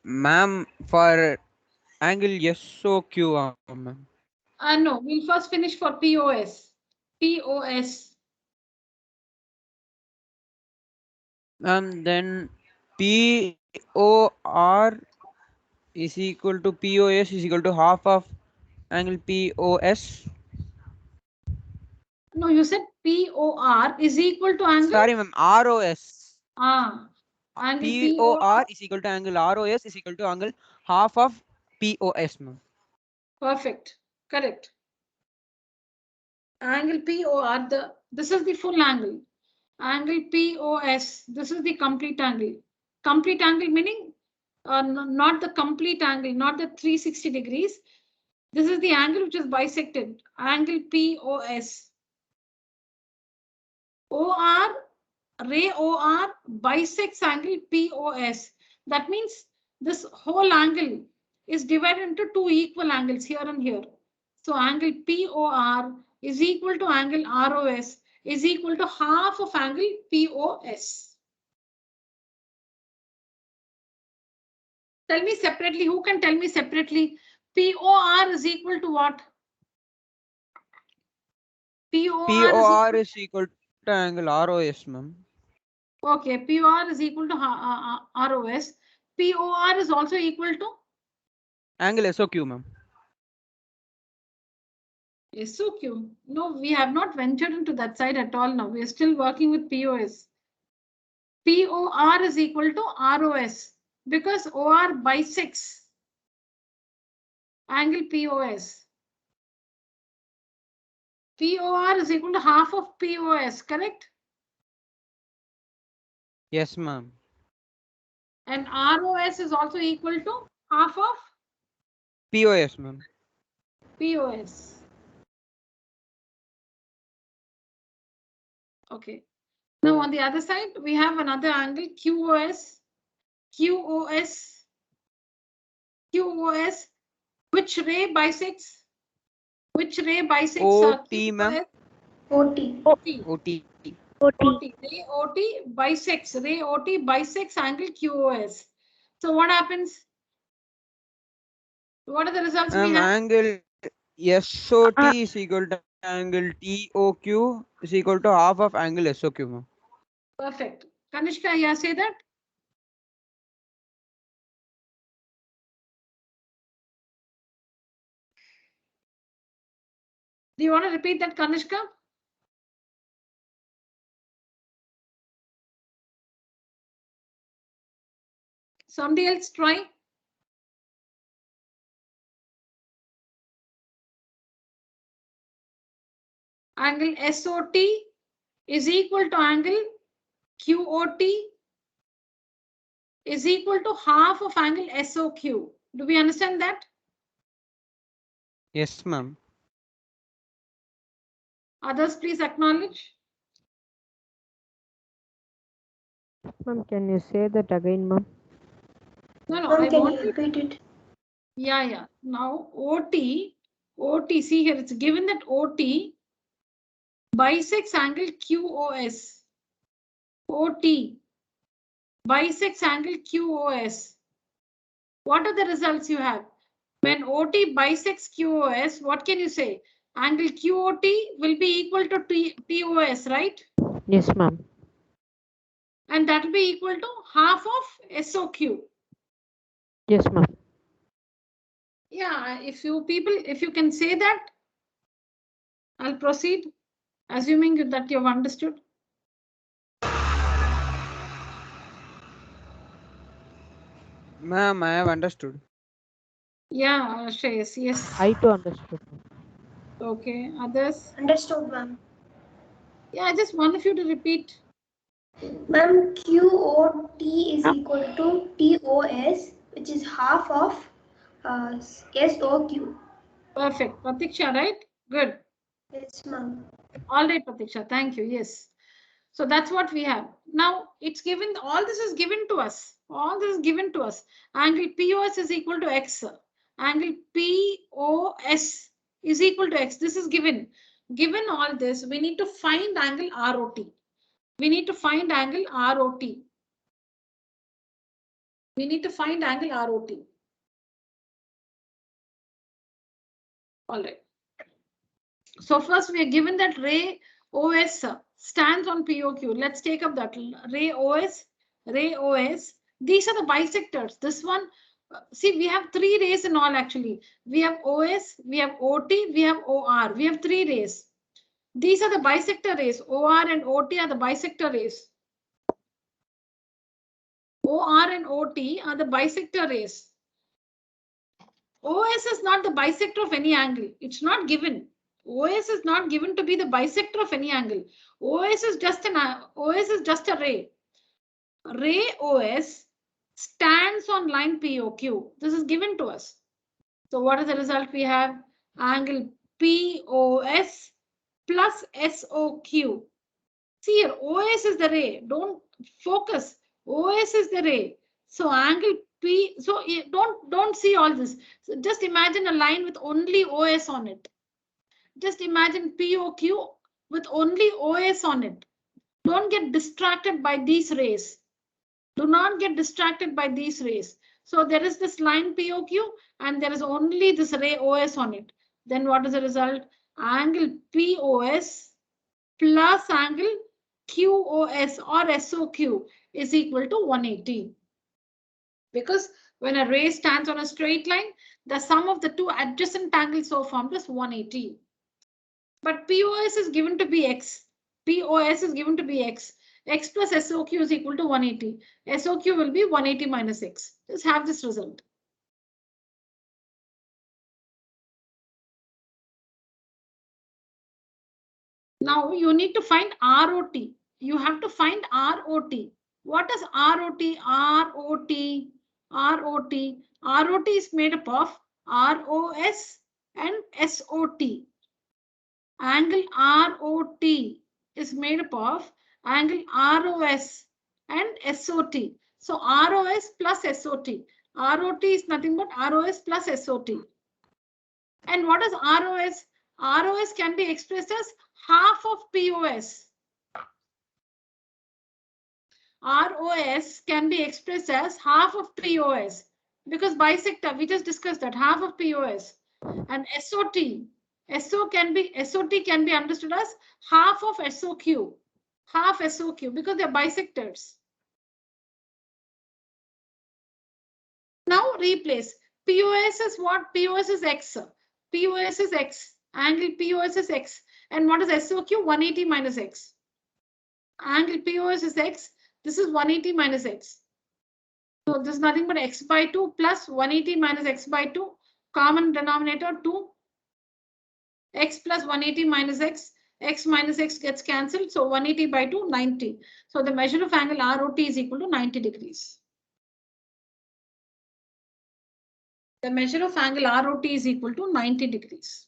Ma'am, for angle SOQ, ma'am. No, we'll first finish for POS. POS. Then POR is equal to POS is equal to half of angle POS. No, you said POR is equal to angle. Sorry, ma'am. ROS. Angle POR is equal to angle ROS is equal to angle half of POS, ma'am. Perfect. Correct. Angle POR, this is the full angle. Angle POS, this is the complete angle. Complete angle meaning not the complete angle, not the 360 degrees. This is the angle which is bisected. Angle POS. Ray OR bisects angle POS. That means this whole angle is divided into two equal angles here and here. So angle POR is equal to angle ROS is equal to half of angle POS. Tell me separately, who can tell me separately? POR is equal to what? POR is equal to angle ROS, ma'am. Okay, POR is equal to ROS. POR is also equal to? Angle SOQ, ma'am. SOQ. No, we have not ventured into that side at all now. We are still working with POS. POR is equal to ROS because OR bisects angle POS. POR is equal to half of POS, correct? Yes, ma'am. And ROS is also equal to half of POS, ma'am. POS. Okay. Now on the other side, we have another angle QOS. QOS. QOS. Which ray bisects? Which ray bisects? OT, ma'am. OT. OT. OT. OT. Ray OT bisects. Ray OT bisects angle QOS. So what happens? What are the results we have? Angle SOT is equal to angle TOQ is equal to half of angle SOQ, ma'am. Perfect. Kanishka, yeah, say that. Do you want to repeat that, Kanishka? Somebody else try. Angle SOT is equal to angle QOT is equal to half of angle SOQ. Do we understand that? Yes, ma'am. Others, please acknowledge. Ma'am, can you say that again, ma'am? No, Ma'am, I can want you repeat it? Yeah. Now OT, see here, it's given that OT bisects angle QOS. OT bisects angle QOS. What are the results you have? When OT bisects QOS, what can you say? Angle QOT will be equal to TOS, right? Yes, ma'am. And that will be equal to half of SOQ. Yes, ma'am. Yeah, if you can say that, I'll proceed, assuming that you've understood. Ma'am, I have understood. Yeah, Shreyas, yes. I too understood. Okay, others? Understood, ma'am. Yeah, I just want you to repeat. Ma'am, QOT is equal to TOS, which is half of SOQ. Perfect. Pratiksha, right? Good. Yes, ma'am. All right, Pratiksha, thank you. Yes. So that's what we have. Now it's given, all this is given to us. All this is given to us. Angle POS is equal to X. Angle POS is equal to X. This is given. Given all this, we need to find angle ROT. We need to find angle ROT. We need to find angle ROT. All right. So first we are given that ray OS stands on POQ. Let's take up that ray OS, ray OS. These are the bisectors. This one, see, we have three rays in all actually. We have OS, we have OT, we have OR. We have three rays. These are the bisector rays. OR and OT are the bisector rays. OR and OT are the bisector rays. OS is not the bisector of any angle. It's not given. OS is not given to be the bisector of any angle. OS is just a ray. Ray OS stands on line POQ. This is given to us. So what is the result? We have angle POS plus SOQ. See here, OS is the ray. Don't focus. OS is the ray. So angle P. So don't see all this. So just imagine a line with only OS on it. Just imagine POQ with only OS on it. Don't get distracted by these rays. Do not get distracted by these rays. So there is this line POQ and there is only this ray OS on it. Then what is the result? Angle POS plus angle QOS or SOQ is equal to 180. Because when a ray stands on a straight line, the sum of the two adjacent angles so formed is 180. But POS is given to be X. POS is given to be X. X plus SOQ is equal to 180. SOQ will be 180 minus X. Just have this result. Now you need to find ROT. You have to find ROT. What is ROT? ROT. ROT. ROT is made up of ROS and SOT. Angle ROT is made up of angle ROS and SOT. So ROS plus SOT. ROT is nothing but ROS plus SOT. And what is ROS? ROS can be expressed as half of POS. ROS can be expressed as half of POS because bisector, we just discussed that, half of POS. And SOT can be understood as half of SOQ. Half SOQ because they're bisectors. Now replace. POS is what? POS is X. POS is X. Angle POS is X. And what is SOQ? 180 minus X. Angle POS is X. This is 180 minus X. So this is nothing but X by 2 plus 180 minus X by 2. Common denominator 2. X plus 180 minus X. X minus X gets cancelled. So 180 by 2, 90. So the measure of angle ROT is equal to 90 degrees. The measure of angle ROT is equal to 90 degrees.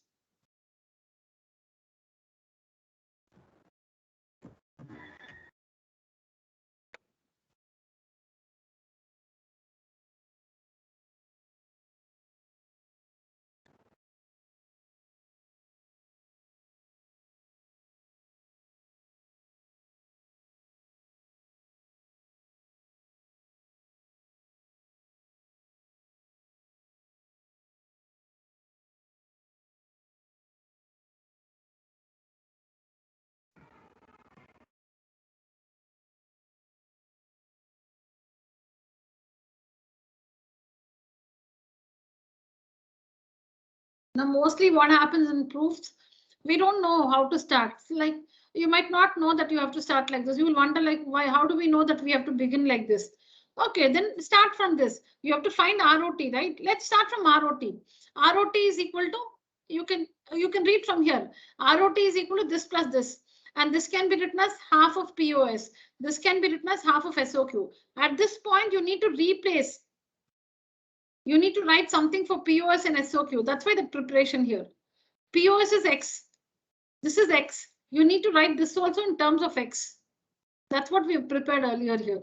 Now, mostly what happens in proofs, we don't know how to start. Like you might not know that you have to start like this. You will wonder like, why, how do we know that we have to begin like this? Okay, then start from this. You have to find ROT, right? Let's start from ROT. ROT is equal to, you can read from here. ROT is equal to this plus this. And this can be written as half of POS. This can be written as half of SOQ. At this point, you need to replace. You need to write something for POS and SOQ. That's why the preparation here. POS is X. This is x. You need to write this also in terms of x. That's what we have prepared earlier here.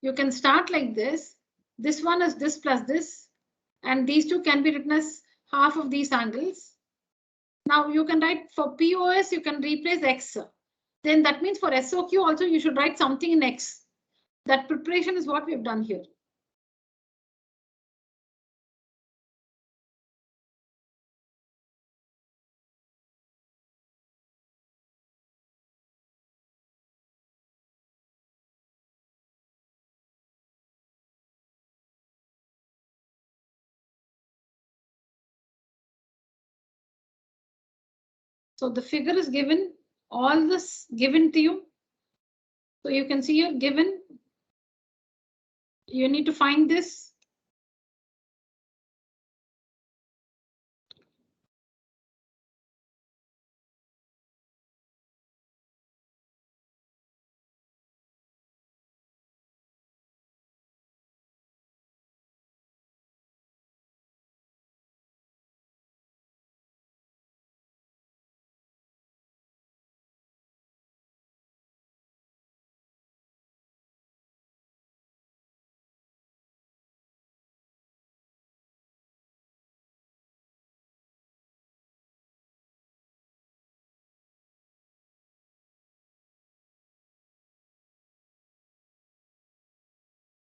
You can start like this. This one is this plus this. And these two can be written as half of these angles. Now you can write for POS, you can replace x. Then that means for SOQ also you should write something in x. That preparation is what we have done here. So the figure is given, all this given to you. So you can see here given. You need to find this.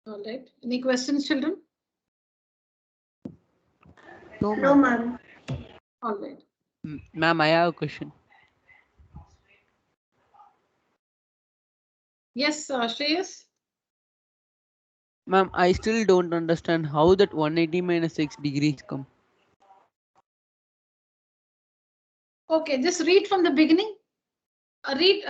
All right. Any questions, children? No, No, ma'am. ma'am. All right. Ma'am, I have a question. Yes, Shreyas. Ma'am, I still don't understand how that 180 minus 6 degrees come. Okay, just read from the beginning. Read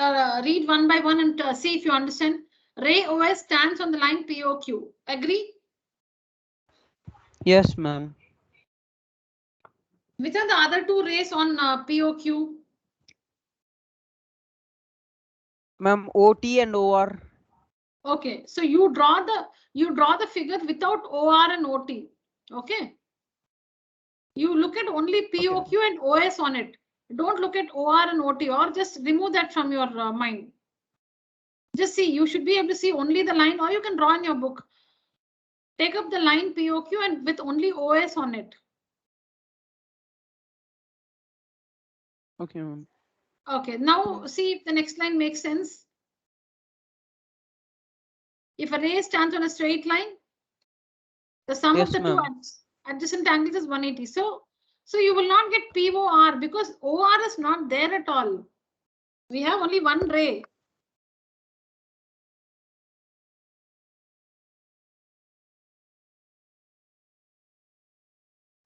one by one and see if you understand. Ray OS stands on the line POQ. Agree? Yes, ma'am. Which are the other two rays on POQ? Ma'am, OT and OR. Okay, so you draw the figure without OR and OT. Okay. You look at only POQ and OS on it. Don't look at OR and OT, or just remove that from your mind. Just see, you should be able to see only the line, or you can draw in your book. Take up the line POQ and with only OS on it. Okay, ma'am. Okay, now see if the next line makes sense. If a ray stands on a straight line, the sum Yes, of the two ma'am. adjacent angles is 180. So you will not get POR because OR is not there at all. We have only one ray.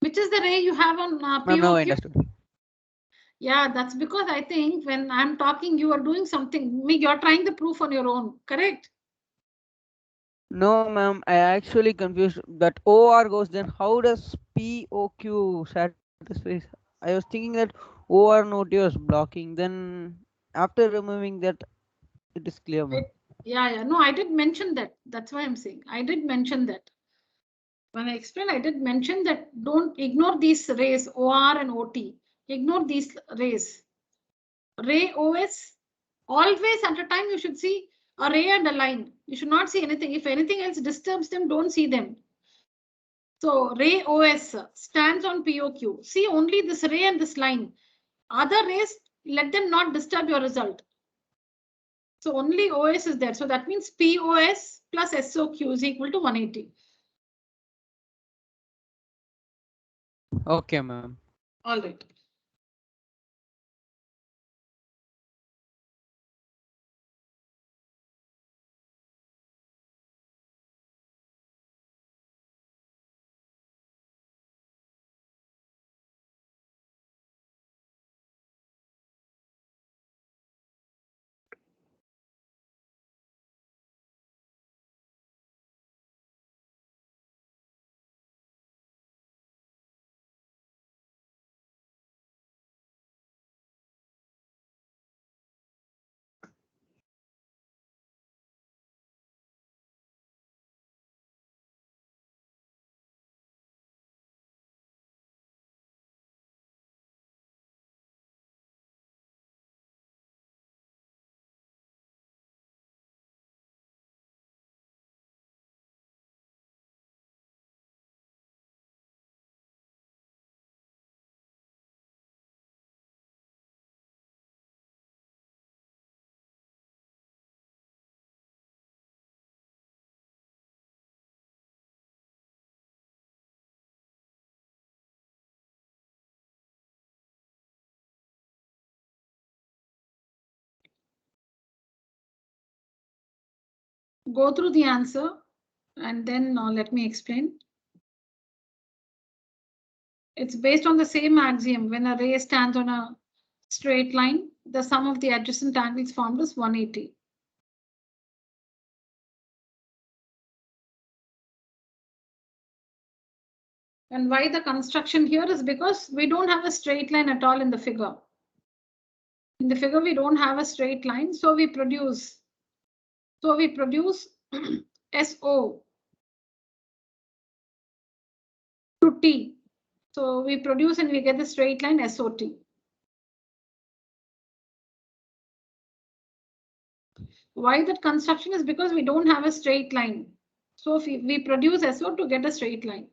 Which is the ray you have on Ma'am, now I POQ? understood. Yeah, that's because I think when I'm talking, you are doing something. You're trying the proof on your own, correct? No, ma'am, I actually confused that OR goes, then how does POQ satisfy? I was thinking that OR and OT was blocking. Then after removing that, it is clear, ma'am. Yeah. No, I did mention that. That's why I'm saying I did mention that. When I explained, I did mention that don't ignore these rays, OR and OT. Ignore these rays. Ray OS, always at a time you should see a ray and a line. You should not see anything. If anything else disturbs them, don't see them. So ray OS stands on POQ. See only this ray and this line. Other rays, let them not disturb your result. So only OS is there. So that means POS plus SOQ is equal to 180. Okay, ma'am. All right. go through the answer and then let me explain. It's based on the same axiom. When a ray stands on a straight line, the sum of the adjacent angles formed is 180. And why the construction here is because we don't have a straight line at all in the figure. In the figure, we don't have a straight line, so we produce SO to T. So we produce and we get the straight line SOT. Why that construction is because we don't have a straight line. So if we produce SO to get a straight line.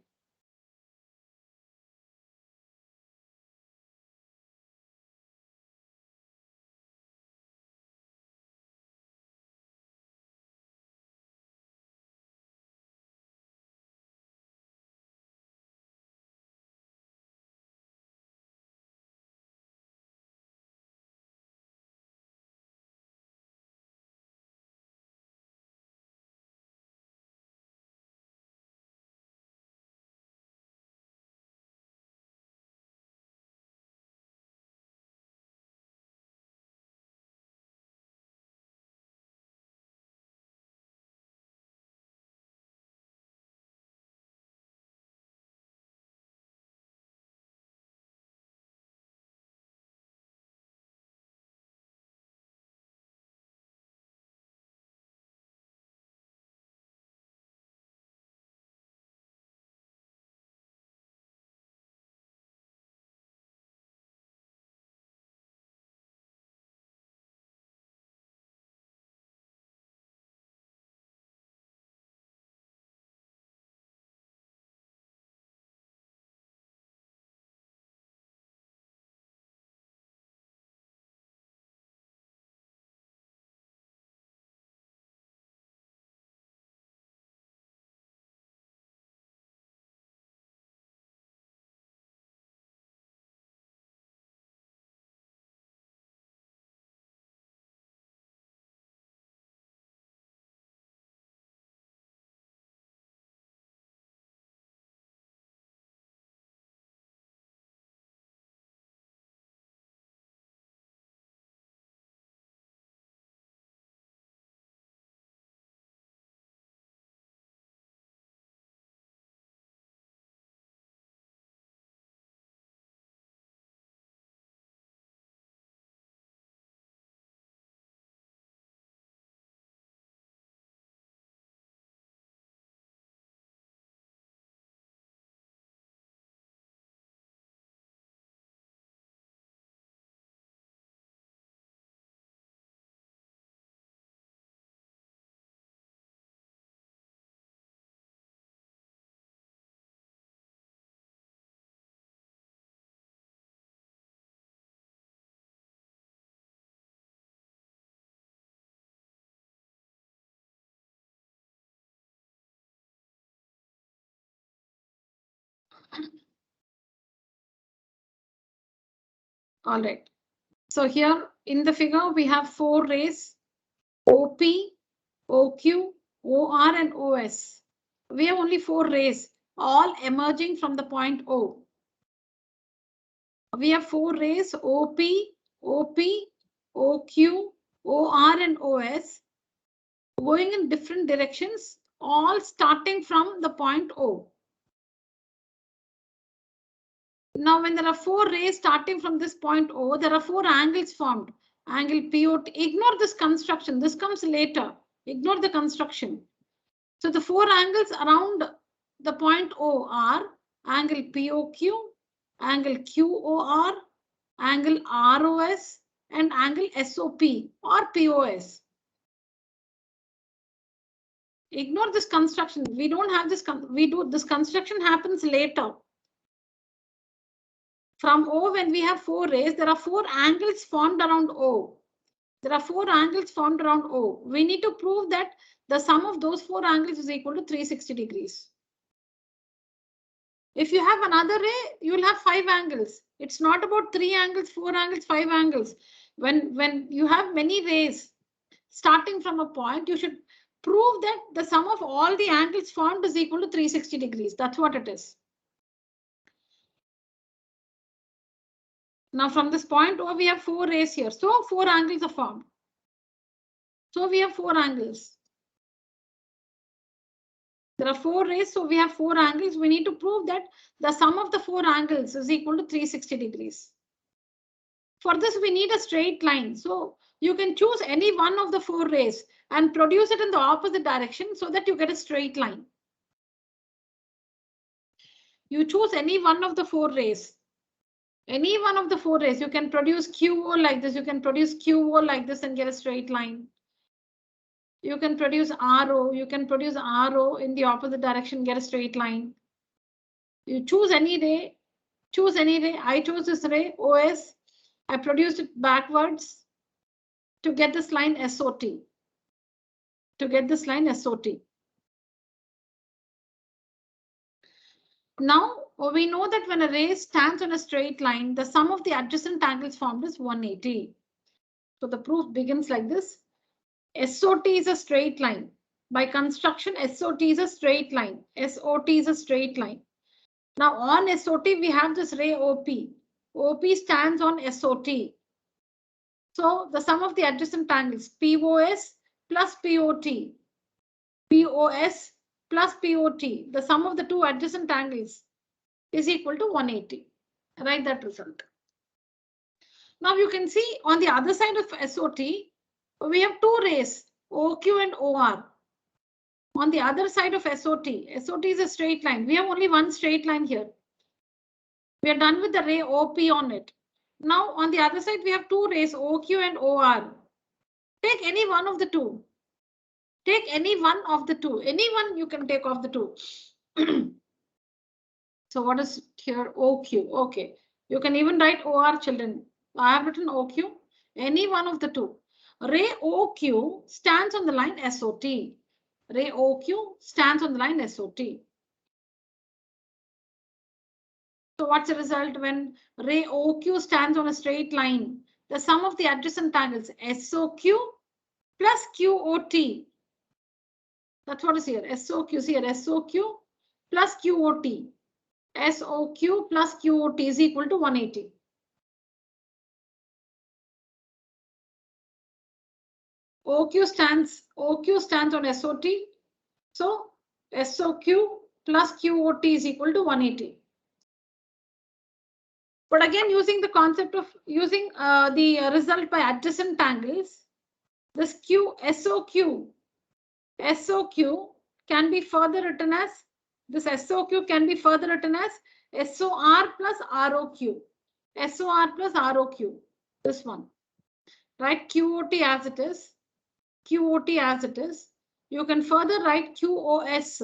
All right. So here in the figure, we have 4 rays, OP, OQ, OR, and OS. We have only 4 rays, all emerging from the point O. We have 4 rays, OP, OP, OQ, OR, and OS, going in different directions, all starting from the point O. Now, when there are 4 rays starting from this point O, there are 4 angles formed. Angle POT, ignore this construction. This comes later. Ignore the construction. So the 4 angles around the point O are angle POQ, angle QOR, angle ROS, and angle SOP or POS. Ignore this construction. We don't have this. This construction happens later. From O, when we have 4 rays, there are 4 angles formed around O. There are 4 angles formed around O. We need to prove that the sum of those 4 angles is equal to 360 degrees. If you have another ray, you will have 5 angles. It's not about 3 angles, 4 angles, 5 angles. When you have many rays starting from a point, you should prove that the sum of all the angles formed is equal to 360 degrees. That's what it is. Now from this point O, we have 4 rays here. So 4 angles are formed. So we have 4 angles. There are 4 rays, so we have 4 angles. We need to prove that the sum of the 4 angles is equal to 360 degrees. For this, we need a straight line. So you can choose any one of the 4 rays and produce it in the opposite direction so that you get a straight line. You choose any one of the 4 rays. Any one of the 4 rays, you can produce QO like this. You can produce QO like this and get a straight line. You can produce RO. You can produce RO in the opposite direction, get a straight line. You choose any ray. Choose any ray. I chose this ray, OS. I produced it backwards to get this line SOT. To get this line SOT. Now we know that when a ray stands on a straight line, the sum of the adjacent angles formed is 180. So the proof begins like this. SOT is a straight line. By construction, SOT is a straight line. SOT is a straight line. Now on SOT, we have this ray OP. OP stands on SOT. So the sum of the adjacent angles POS plus POT. POS plus POT. The sum of the two adjacent angles is equal to 180. Write that result. Now you can see on the other side of SOT, we have 2 rays, OQ and OR. On the other side of SOT, SOT is a straight line. We have only one straight line here. We are done with the ray OP on it. Now on the other side, we have 2 rays, OQ and OR. Take any one of the 2. Take any one of the 2. Any one you can take off the 2. So what is here? OQ. Okay. You can even write OR, children. I have written OQ. Any one of the 2. Ray OQ stands on the line SOT. Ray OQ stands on the line SOT. So what's the result when ray OQ stands on a straight line? The sum of the adjacent angles SOQ plus QOT. That's what is here. SOQ is here. SOQ plus QOT. SOQ plus QOT is equal to 180. OQ stands on SOT. So SOQ plus QOT is equal to 180. But again, using the concept of using the result by adjacent angles, this SOQ can be further written as SOR plus ROQ. SOR plus ROQ. This one. Write QOT as it is. QOT as it is. You can further write QOS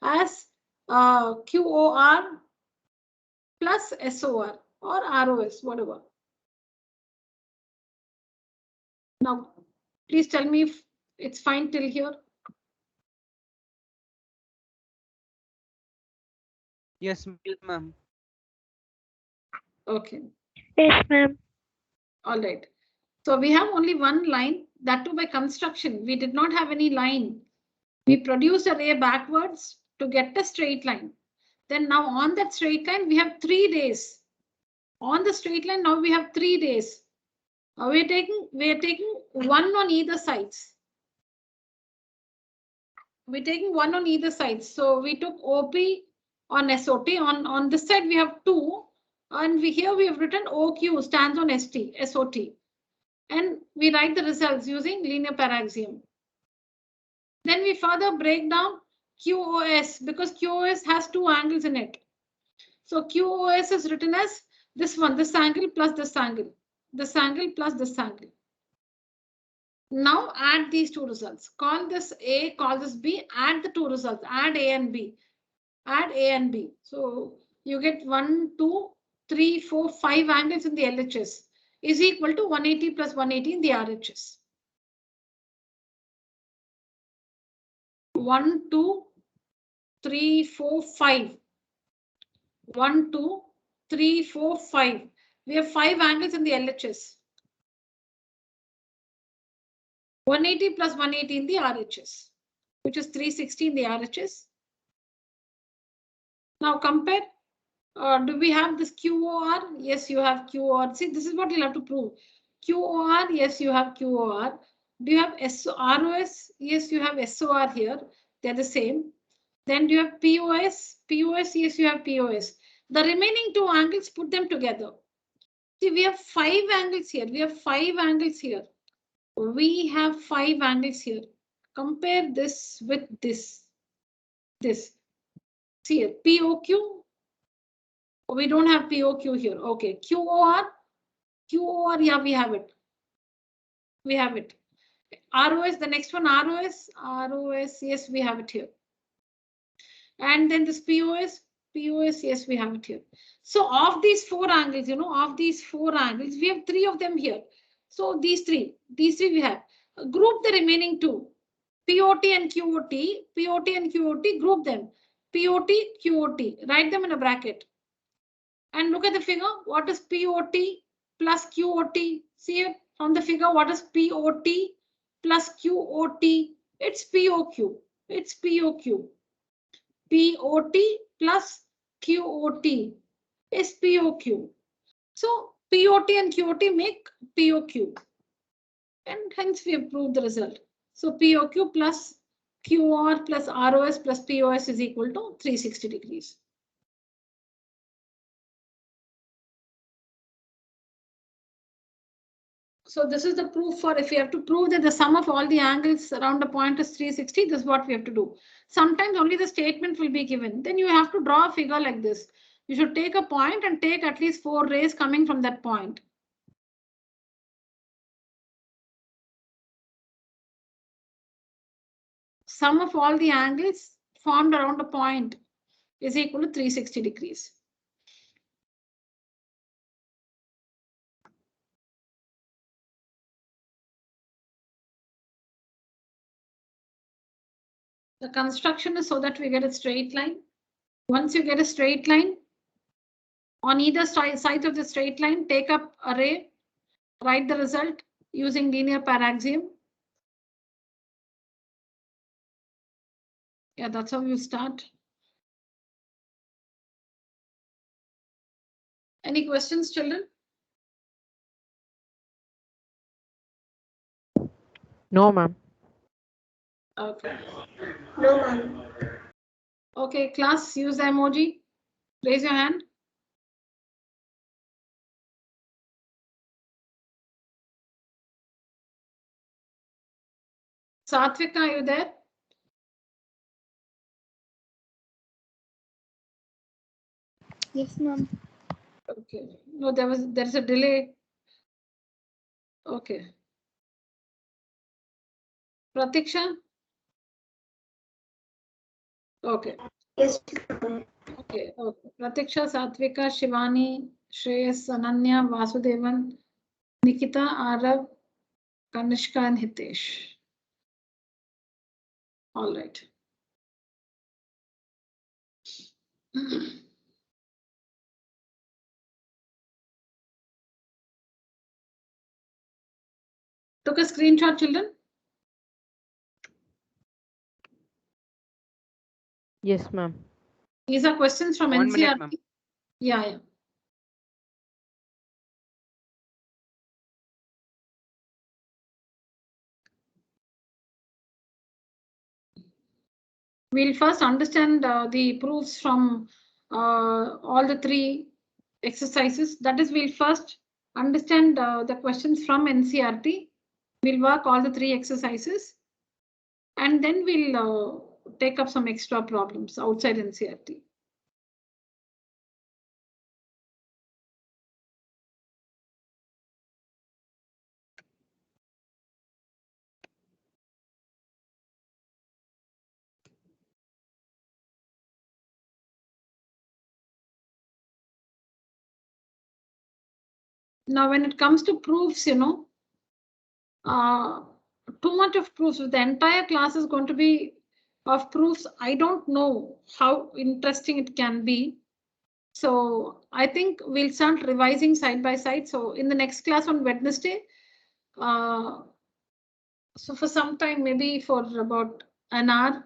as QOR plus SOR or ROS, whatever. Now, please tell me if it's fine till here. Yes, ma'am. Okay. Yes, ma'am. All right. So we have only one line, that too by construction. We did not have any line. We produced a ray backwards to get a straight line. Then now on that straight line, we have 3 rays. On the straight line, now we have 3 rays. We are taking one on either sides. We're taking one on either side. So we took OP on SOT. On this side, we have 2. And here we have written OQ stands on SOT. And we write the results using linear paraxium. Then we further break down QOS because QOS has 2 angles in it. So QOS is written as this one, this angle plus this angle. This angle plus this angle. Now add these 2 results. Call this A, call this B, add the 2 results. Add A and B. Add A and B. So you get 1, 2, 3, 4, 5 angles in the LHS is equal to 180 plus 180 in the RHS. 1, 2, 3, 4, 5. 1, 2, 3, 4, 5. We have 5 angles in the LHS. 180 plus 180 in the RHS, which is 360 in the RHS. Now compare. Do we have this QOR? Yes, you have QOR. See, this is what you'll have to prove. QOR, yes, you have QOR. Do you have ROS? Yes, you have SOR here. They're the same. Then do you have POS? POS, yes, you have POS. The remaining two angles, put them together. See, we have 5 angles here. We have 5 angles here. We have 5 angles here. Compare this with this. This. See here, POQ. We don't have POQ here. Okay, QOR. QOR, yeah, we have it. We have it. ROS, the next one, ROS. ROS, yes, we have it here. And then this POS. POS, yes, we have it here. So of these 4 angles, you know, of these 4 angles, we have 3 of them here. So these three we have. Group the remaining 2. POT and QOT. POT and QOT, group them. POT, QOT. Write them in a bracket. And look at the figure. What is POT plus QOT? See it from the figure. What is POT plus QOT? It's POQ. It's POQ. POT plus QOT is POQ. So POT and QOT make POQ. And hence we have proved the result. So POQ plus QR plus ROS plus POS is equal to 360 degrees. So this is the proof for if we have to prove that the sum of all the angles around a point is 360, this is what we have to do. Sometimes only the statement will be given. Then you have to draw a figure like this. You should take a point and take at least 4 rays coming from that point. Sum of all the angles formed around a point is equal to 360 degrees. The construction is so that we get a straight line. Once you get a straight line, on either side of the straight line, take up a ray, write the result using linear paraxiom. Yeah, that's how you start. Any questions, children? No, ma'am. Okay. No, ma'am. Okay, class, use the emoji. Raise your hand. Satvik, are you there? Yes, ma'am. Okay. No, there's a delay. Okay. Pratiksha? Okay. Yes. Okay. Okay. Pratiksha, Satvika, Shivani, Shreyas, Ananya, Vasudevan, Nikita, Arav, Kanishka, and Hitesh. All right. Took a screenshot, children? Yes, ma'am. These are questions from 1 minute, NCERT. ma'am. Yeah. We'll first understand the proofs from all the 3 exercises. That is, we'll first understand the questions from NCERT. We'll work all the 3 exercises. And then we'll take up some extra problems outside NCERT. Now, when it comes to proofs, you know, too much of proofs. The entire class is going to be of proofs. I don't know how interesting it can be. So I think we'll start revising side by side. So in the next class on Wednesday, So for some time, maybe for about an hour,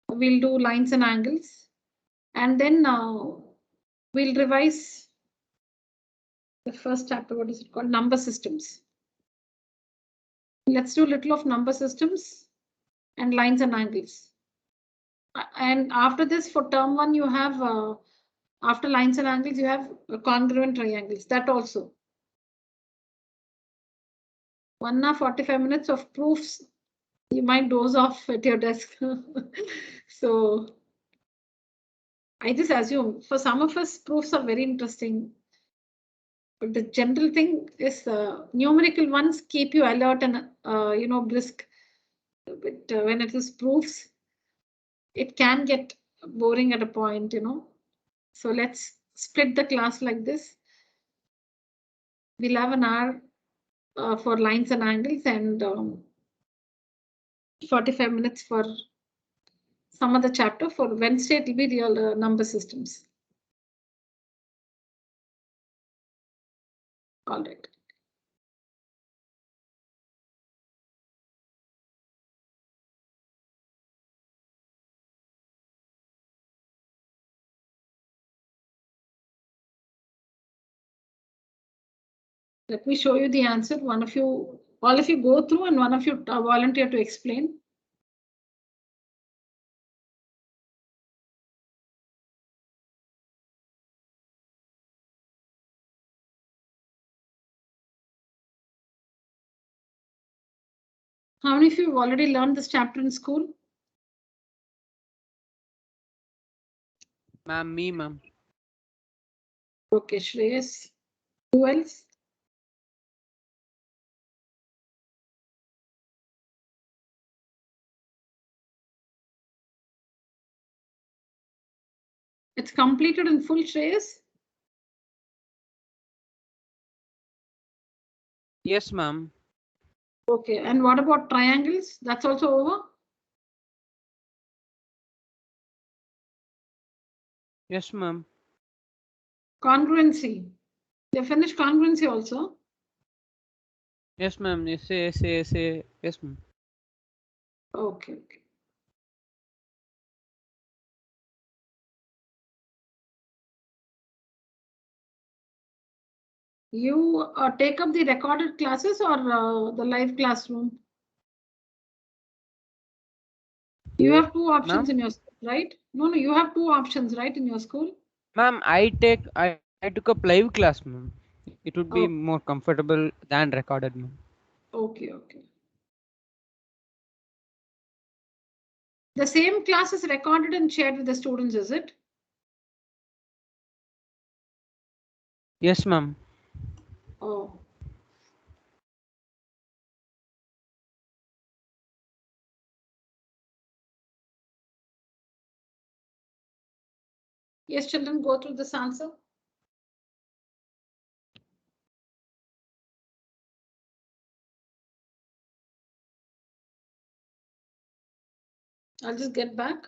we'll do lines and angles. And then we'll revise the first chapter. What is it called? Number systems. Let's do a little of number systems and lines and angles. And after this, for term 1, you have, after lines and angles, you have congruent triangles. That also. 1 hour 45 minutes of proofs. You might doze off at your desk. So I just assume for some of us, proofs are very interesting. But the general thing is numerical ones keep you alert and brisk. But when it is proofs, it can get boring at a point, So let's split the class like this. We'll have an hour for lines and angles and 45 minutes for some other chapter. For Wednesday, it will be real number systems. All right. Let me show you the answer. One of you, all of you go through and one of you volunteer to explain. How many of you have already learned this chapter in school? Ma'am, me, ma'am. Okay, Shreyas. Who else? It's completed in full, Shreyas? Yes, ma'am. Okay, and what about triangles? That's also over? Yes, ma'am. Congruency. They finished congruency also? Yes, ma'am. Yes, ma'am. Okay, okay. You take up the recorded classes or the live classroom? You have two options Ma'am? in your school, right? No, you have two options, right, in your school? Ma'am, I took up live class, ma'am. It would be Oh, more comfortable than recorded, ma'am. okay, okay. The same class is recorded and shared with the students, is it? Yes, ma'am. Oh. Yes, children, go through this answer. I'll just get back.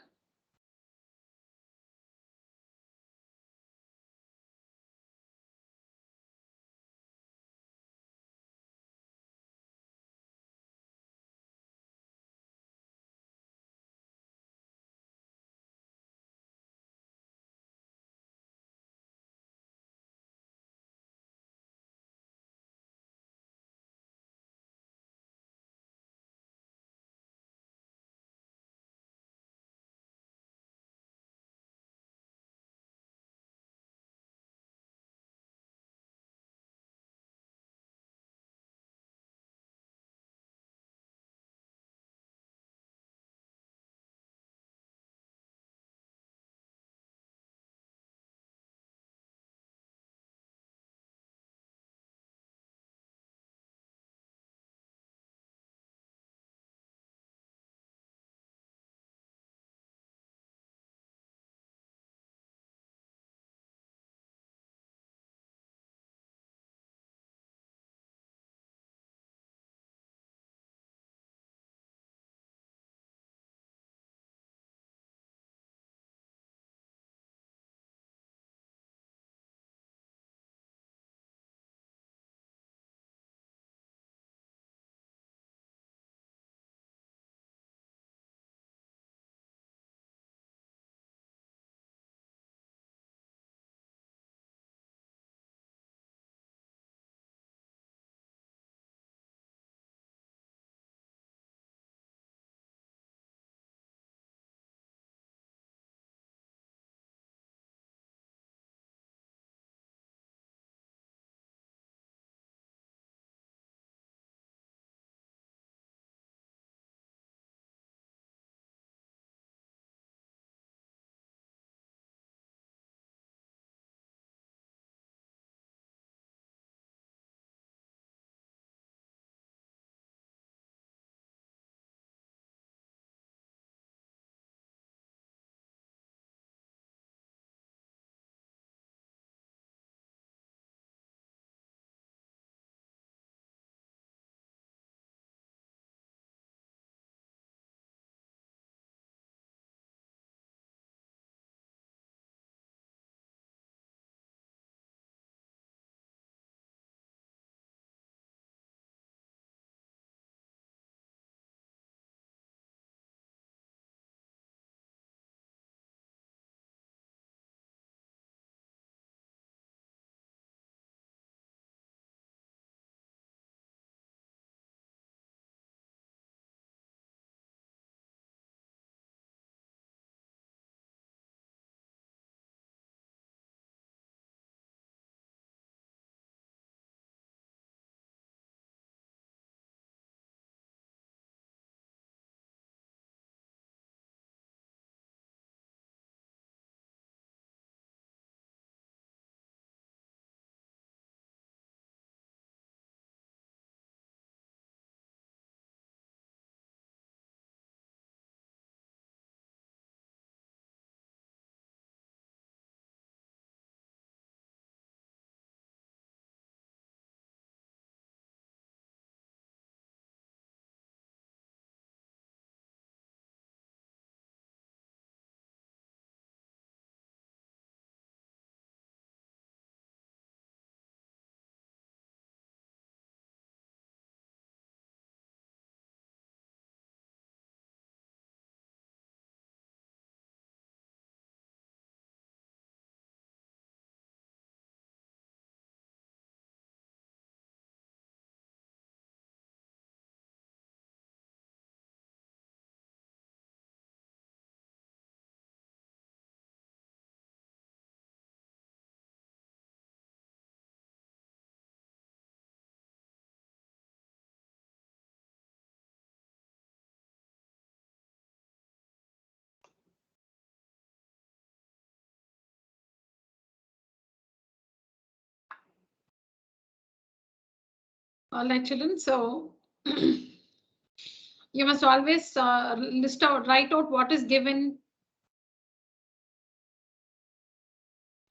All right, children. So you must always write out what is given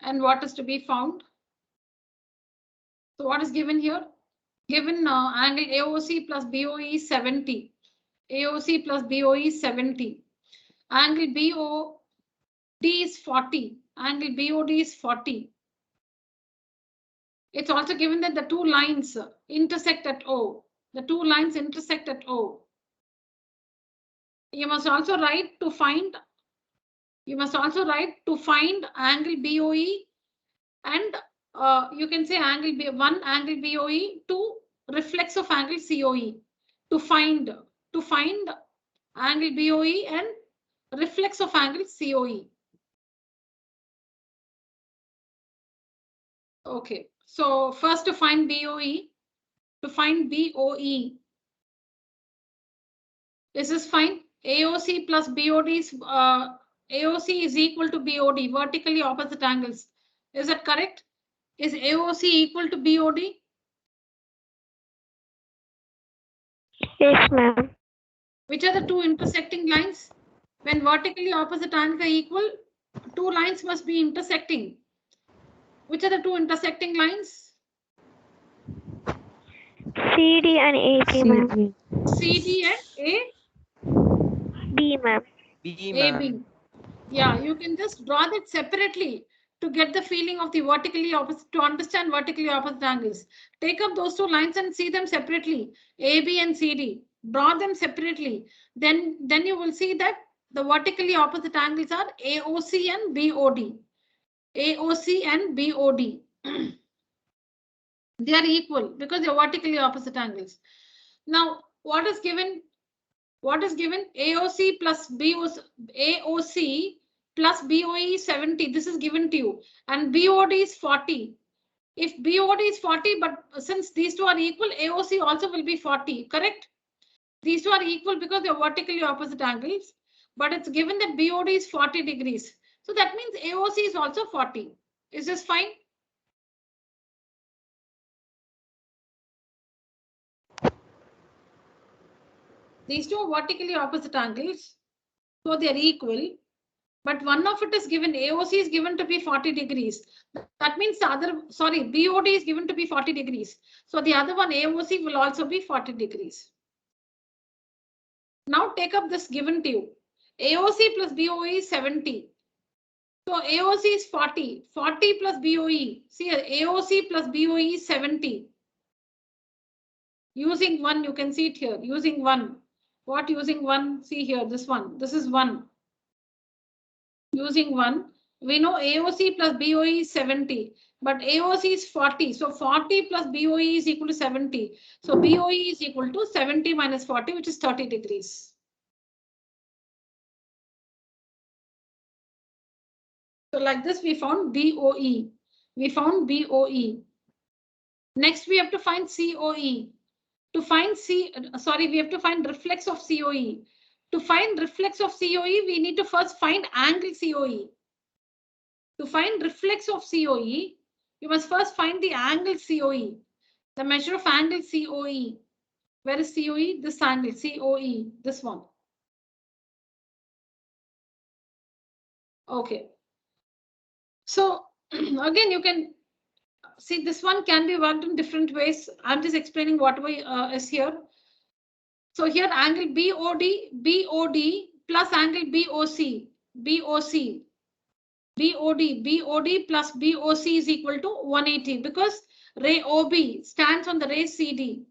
and what is to be found. So what is given here? Given angle AOC plus BOE is 70. AOC plus BOE is 70. Angle BOD is 40. Angle BOD is 40. It's also given that the two lines intersect at O. The two lines intersect at O. You must also write to find. You must also write to find angle BOE, and you can say angle B1 angle BOE, 2 reflex of angle COE. To find angle BOE and reflex of angle COE. Okay, so first to find BOE, to find BOE. This is fine. AOC plus BOD is AOC is equal to BOD, vertically opposite angles. Is that correct? Is AOC equal to BOD? Yes, ma'am. Which are the two intersecting lines? When vertically opposite angles are equal, two lines must be intersecting. Which are the two intersecting lines? CD and AB, ma'am. CD and B, ma'am. B, AB. ma'am. Yeah, you can just draw that separately to get the feeling of the vertically opposite, to understand vertically opposite angles. Take up those two lines and see them separately, AB and CD. Draw them separately. Then you will see that the vertically opposite angles are AOC and BOD. AOC and BOD. They are equal because they are vertically opposite angles. Now, what is given? What is given? AOC plus BOC, AOC plus BOE is 70. This is given to you. And BOD is 40. If BOD is 40, but since these two are equal, AOC also will be 40, correct? These two are equal because they are vertically opposite angles. But it's given that BOD is 40 degrees. So that means AOC is also 40. Is this fine? These two are vertically opposite angles. So they are equal. But one of it is given, AOC is given to be 40 degrees. That means the other, sorry, BOD is given to be 40 degrees. So the other one, AOC, will also be 40 degrees. Now take up this given to you. AOC plus BOE is 70. So AOC is 40. 40 plus BOE. See, AOC plus BOE is 70. Using 1, you can see it here. Using 1. What using 1? See here, this one. This is 1. Using 1. We know AOC plus BOE is 70, but AOC is 40. So 40 plus BOE is equal to 70. So BOE is equal to 70 minus 40, which is 30 degrees. So like this, we found BOE. We found BOE. Next, we have to find COE. To find we have to find reflex of COE. To find reflex of COE, we need to first find angle COE. To find reflex of COE, you must first find the angle COE. The measure of angle COE. Where is COE? This angle, COE, this one. Okay. So again, you can see this one can be worked in different ways. I'm just explaining what is here. So here angle BOD plus angle BOC plus BOC is equal to 180 because ray OB stands on the ray CD.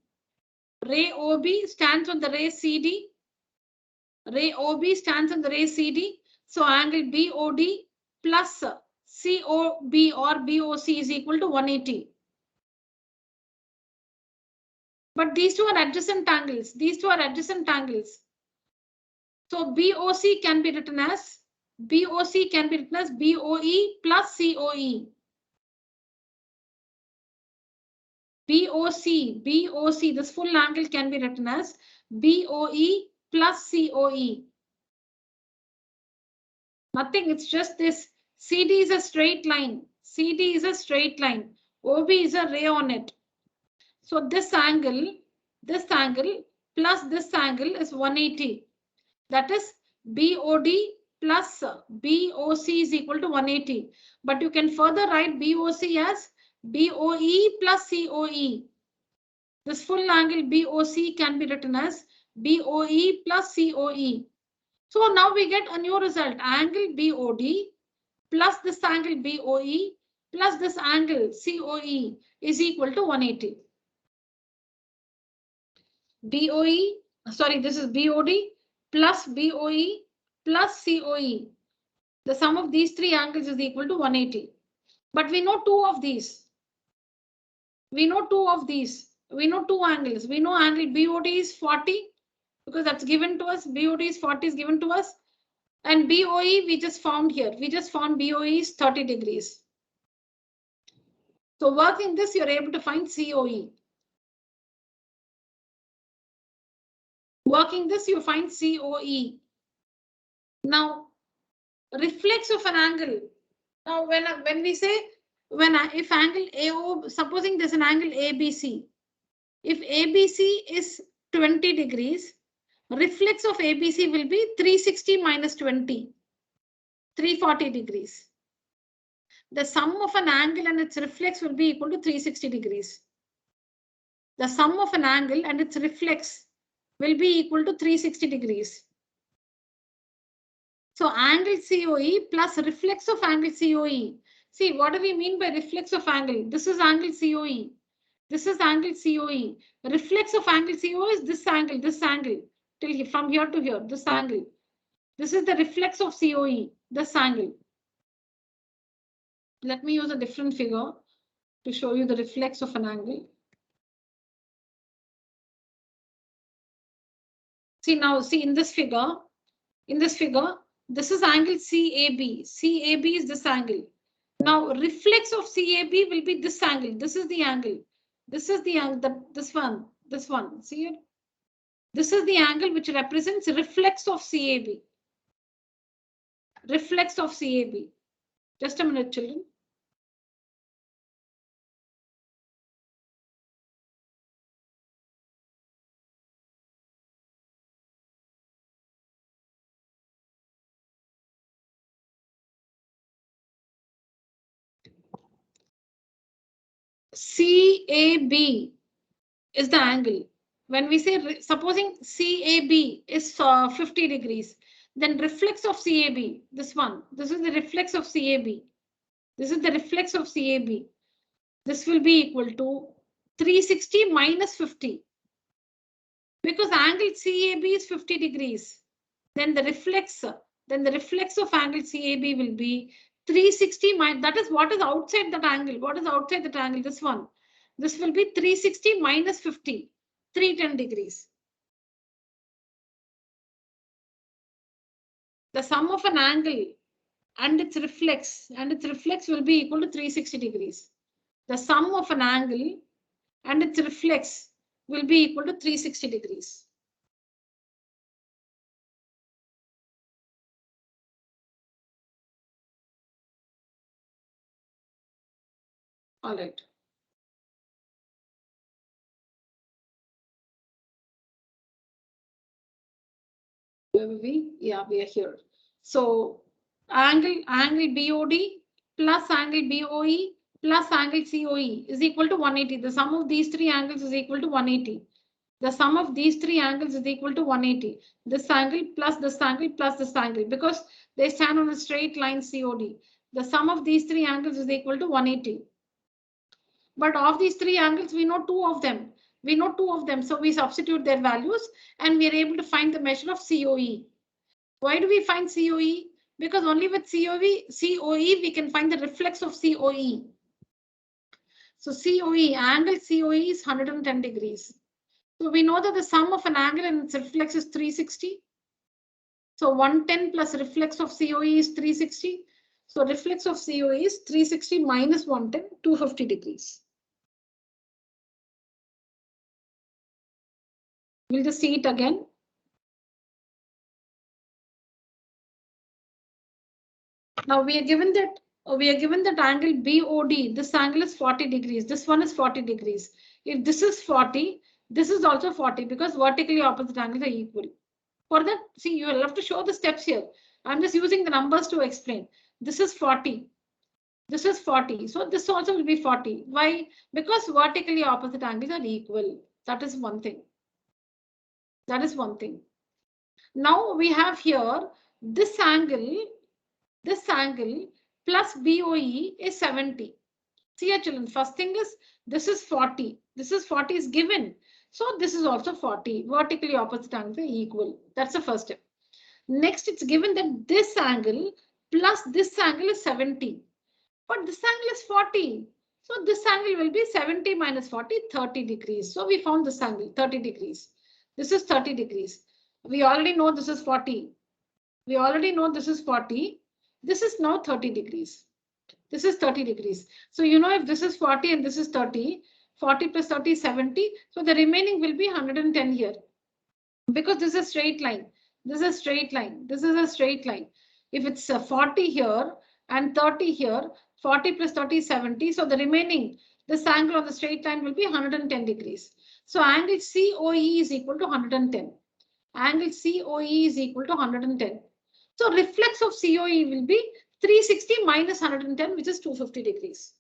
Ray OB stands on the ray CD. Ray OB stands on the ray CD. So angle BOD plus COB or BOC is equal to 180. But these two are adjacent angles. These two are adjacent angles. So BOC can be written as BOE plus COE. BOC, this full angle can be written as BOE plus COE. Nothing, it's just this. CD is a straight line. CD is a straight line. OB is a ray on it. So this angle plus this angle is 180. That is BOD plus BOC is equal to 180. But you can further write BOC as BOE plus COE. This full angle BOC can be written as BOE plus COE. So now we get a new result. Angle BOD plus this angle BOE plus this angle COE is equal to 180. This is BOD plus BOE plus COE. The sum of these three angles is equal to 180. But we know two of these. We know two angles. We know angle BOD is 40 because that's given to us. BOD is 40 is given to us. And BOE we just found here. We just found BOE is 30 degrees. So working this, you're able to find COE. Working this, you find COE. Now, reflex of an angle. Now, when we say if angle AO, supposing there's an angle ABC. If ABC is 20 degrees, reflex of ABC will be 360 minus 20, 340 degrees. The sum of an angle and its reflex will be equal to 360 degrees. The sum of an angle and its reflex will be equal to 360 degrees. So angle COE plus reflex of angle COE. See, what do we mean by reflex of angle? This is angle COE. This is angle COE. Reflex of angle COE is this angle, till from here to here, this angle. This is the reflex of COE, this angle. Let me use a different figure to show you the reflex of an angle. See now, see in this figure, this is angle CAB. CAB is this angle. Now reflex of CAB will be this angle. This is the angle. This is the angle, this one. See it? This is the angle which represents reflex of CAB. Reflex of CAB. Just a minute, children. CAB is the angle. When we say, supposing CAB is 50 degrees, then reflex of CAB, this one, this is the reflex of CAB. This is the reflex of CAB. This will be equal to 360 minus 50. Because angle CAB is 50 degrees, then the reflex of angle CAB will be 360 minus, that is what is outside that angle. What is outside that angle? This one. This will be 360 minus 50, 310 degrees. The sum of an angle and its reflex will be equal to 360 degrees. The sum of an angle and its reflex will be equal to 360 degrees. All right. Where were we? Yeah, we are here. So angle BOD plus angle BOE plus angle COE is equal to 180. The sum of these three angles is equal to 180. The sum of these three angles is equal to 180. This angle plus this angle plus this angle, because they stand on a straight line COD. The sum of these three angles is equal to 180. But of these three angles, we know two of them. So we substitute their values and we are able to find the measure of COE. Why do we find COE? Because only with COE we can find the reflex of COE. So COE, angle COE is 110 degrees. So we know that the sum of an angle and its reflex is 360. So 110 plus reflex of COE is 360. So reflex of COE is 360 minus 110, 250 degrees. We'll just see it again. Now we are given that angle BOD, this angle is 40 degrees. This one is 40 degrees. If this is 40, this is also 40 because vertically opposite angles are equal. For that, see, you will have to show the steps here. I'm just using the numbers to explain. This is 40. This is 40. So this also will be 40. Why? Because vertically opposite angles are equal. That is one thing. That is one thing. Now we have here this angle plus BOE is 70. See here, children, first thing is this is 40. This is 40 is given. So this is also 40. Vertically opposite angles are equal. That's the first step. Next, it's given that this angle plus this angle is 70. But this angle is 40. So this angle will be 70 minus 40, 30 degrees. So we found this angle, 30 degrees. This is 30 degrees. We already know this is 40. We already know this is 40. This is now 30 degrees. This is 30 degrees. So you know if this is 40 and this is 30, 40 plus 30 is 70. So the remaining will be 110 here. Because this is a straight line. This is a straight line. This is a straight line. If it's 40 here and 30 here, 40 plus 30 is 70. So the remaining, this angle on the straight line will be 110 degrees. So angle COE is equal to 110. Angle COE is equal to 110. So reflex of COE will be 360 minus 110, which is 250 degrees.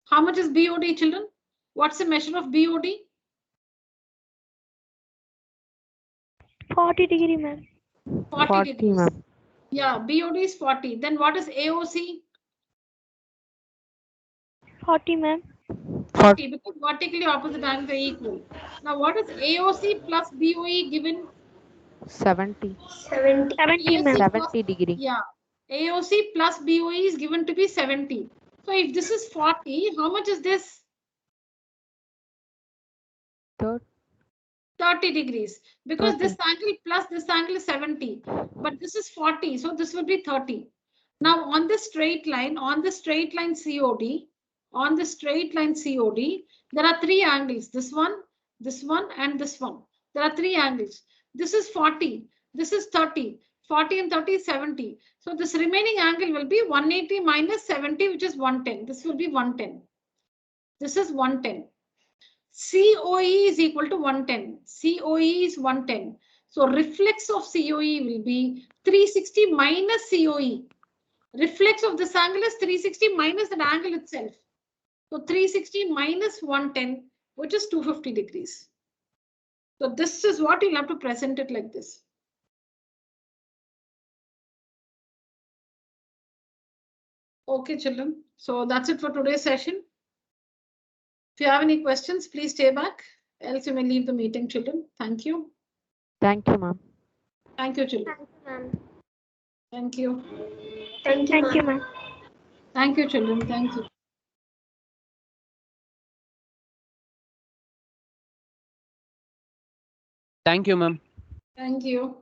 How much is BOD, children? What's the measure of BOD? 40 degree, ma'am. 40 degrees. ma'am. Yeah, BOD is 40. Then what is AOC? 40, ma'am. 40 because vertically opposite angles are equal. Now what is AOC plus BOE given? 70. 70, ma'am. 70 degree. Yeah, AOC plus BOE is given to be 70. So if this is 40, how much is this? 30 degrees. Because 30. this angle plus this angle is 70. But this is 40, so this will be 30. Now on the straight line, COD, there are three angles. This one, and this one. There are three angles. This is 40. This is 30. 40 and 30 is 70. So this remaining angle will be 180 minus 70, which is 110. This will be 110. This is 110. COE is equal to 110. COE is 110. So reflex of COE will be 360 minus COE. Reflex of this angle is 360 minus that angle itself. So 360 minus 110, which is 250 degrees. So this is what you'll have to present it like this. Okay, children. So that's it for today's session. If you have any questions, please stay back. Else you may leave the meeting, children. Thank you. Thank you, ma'am. Thank you, children. Thank you, ma'am. Thank you. Thank you, ma'am. Thank you, children. Thank you. Thank you, ma'am. Thank you.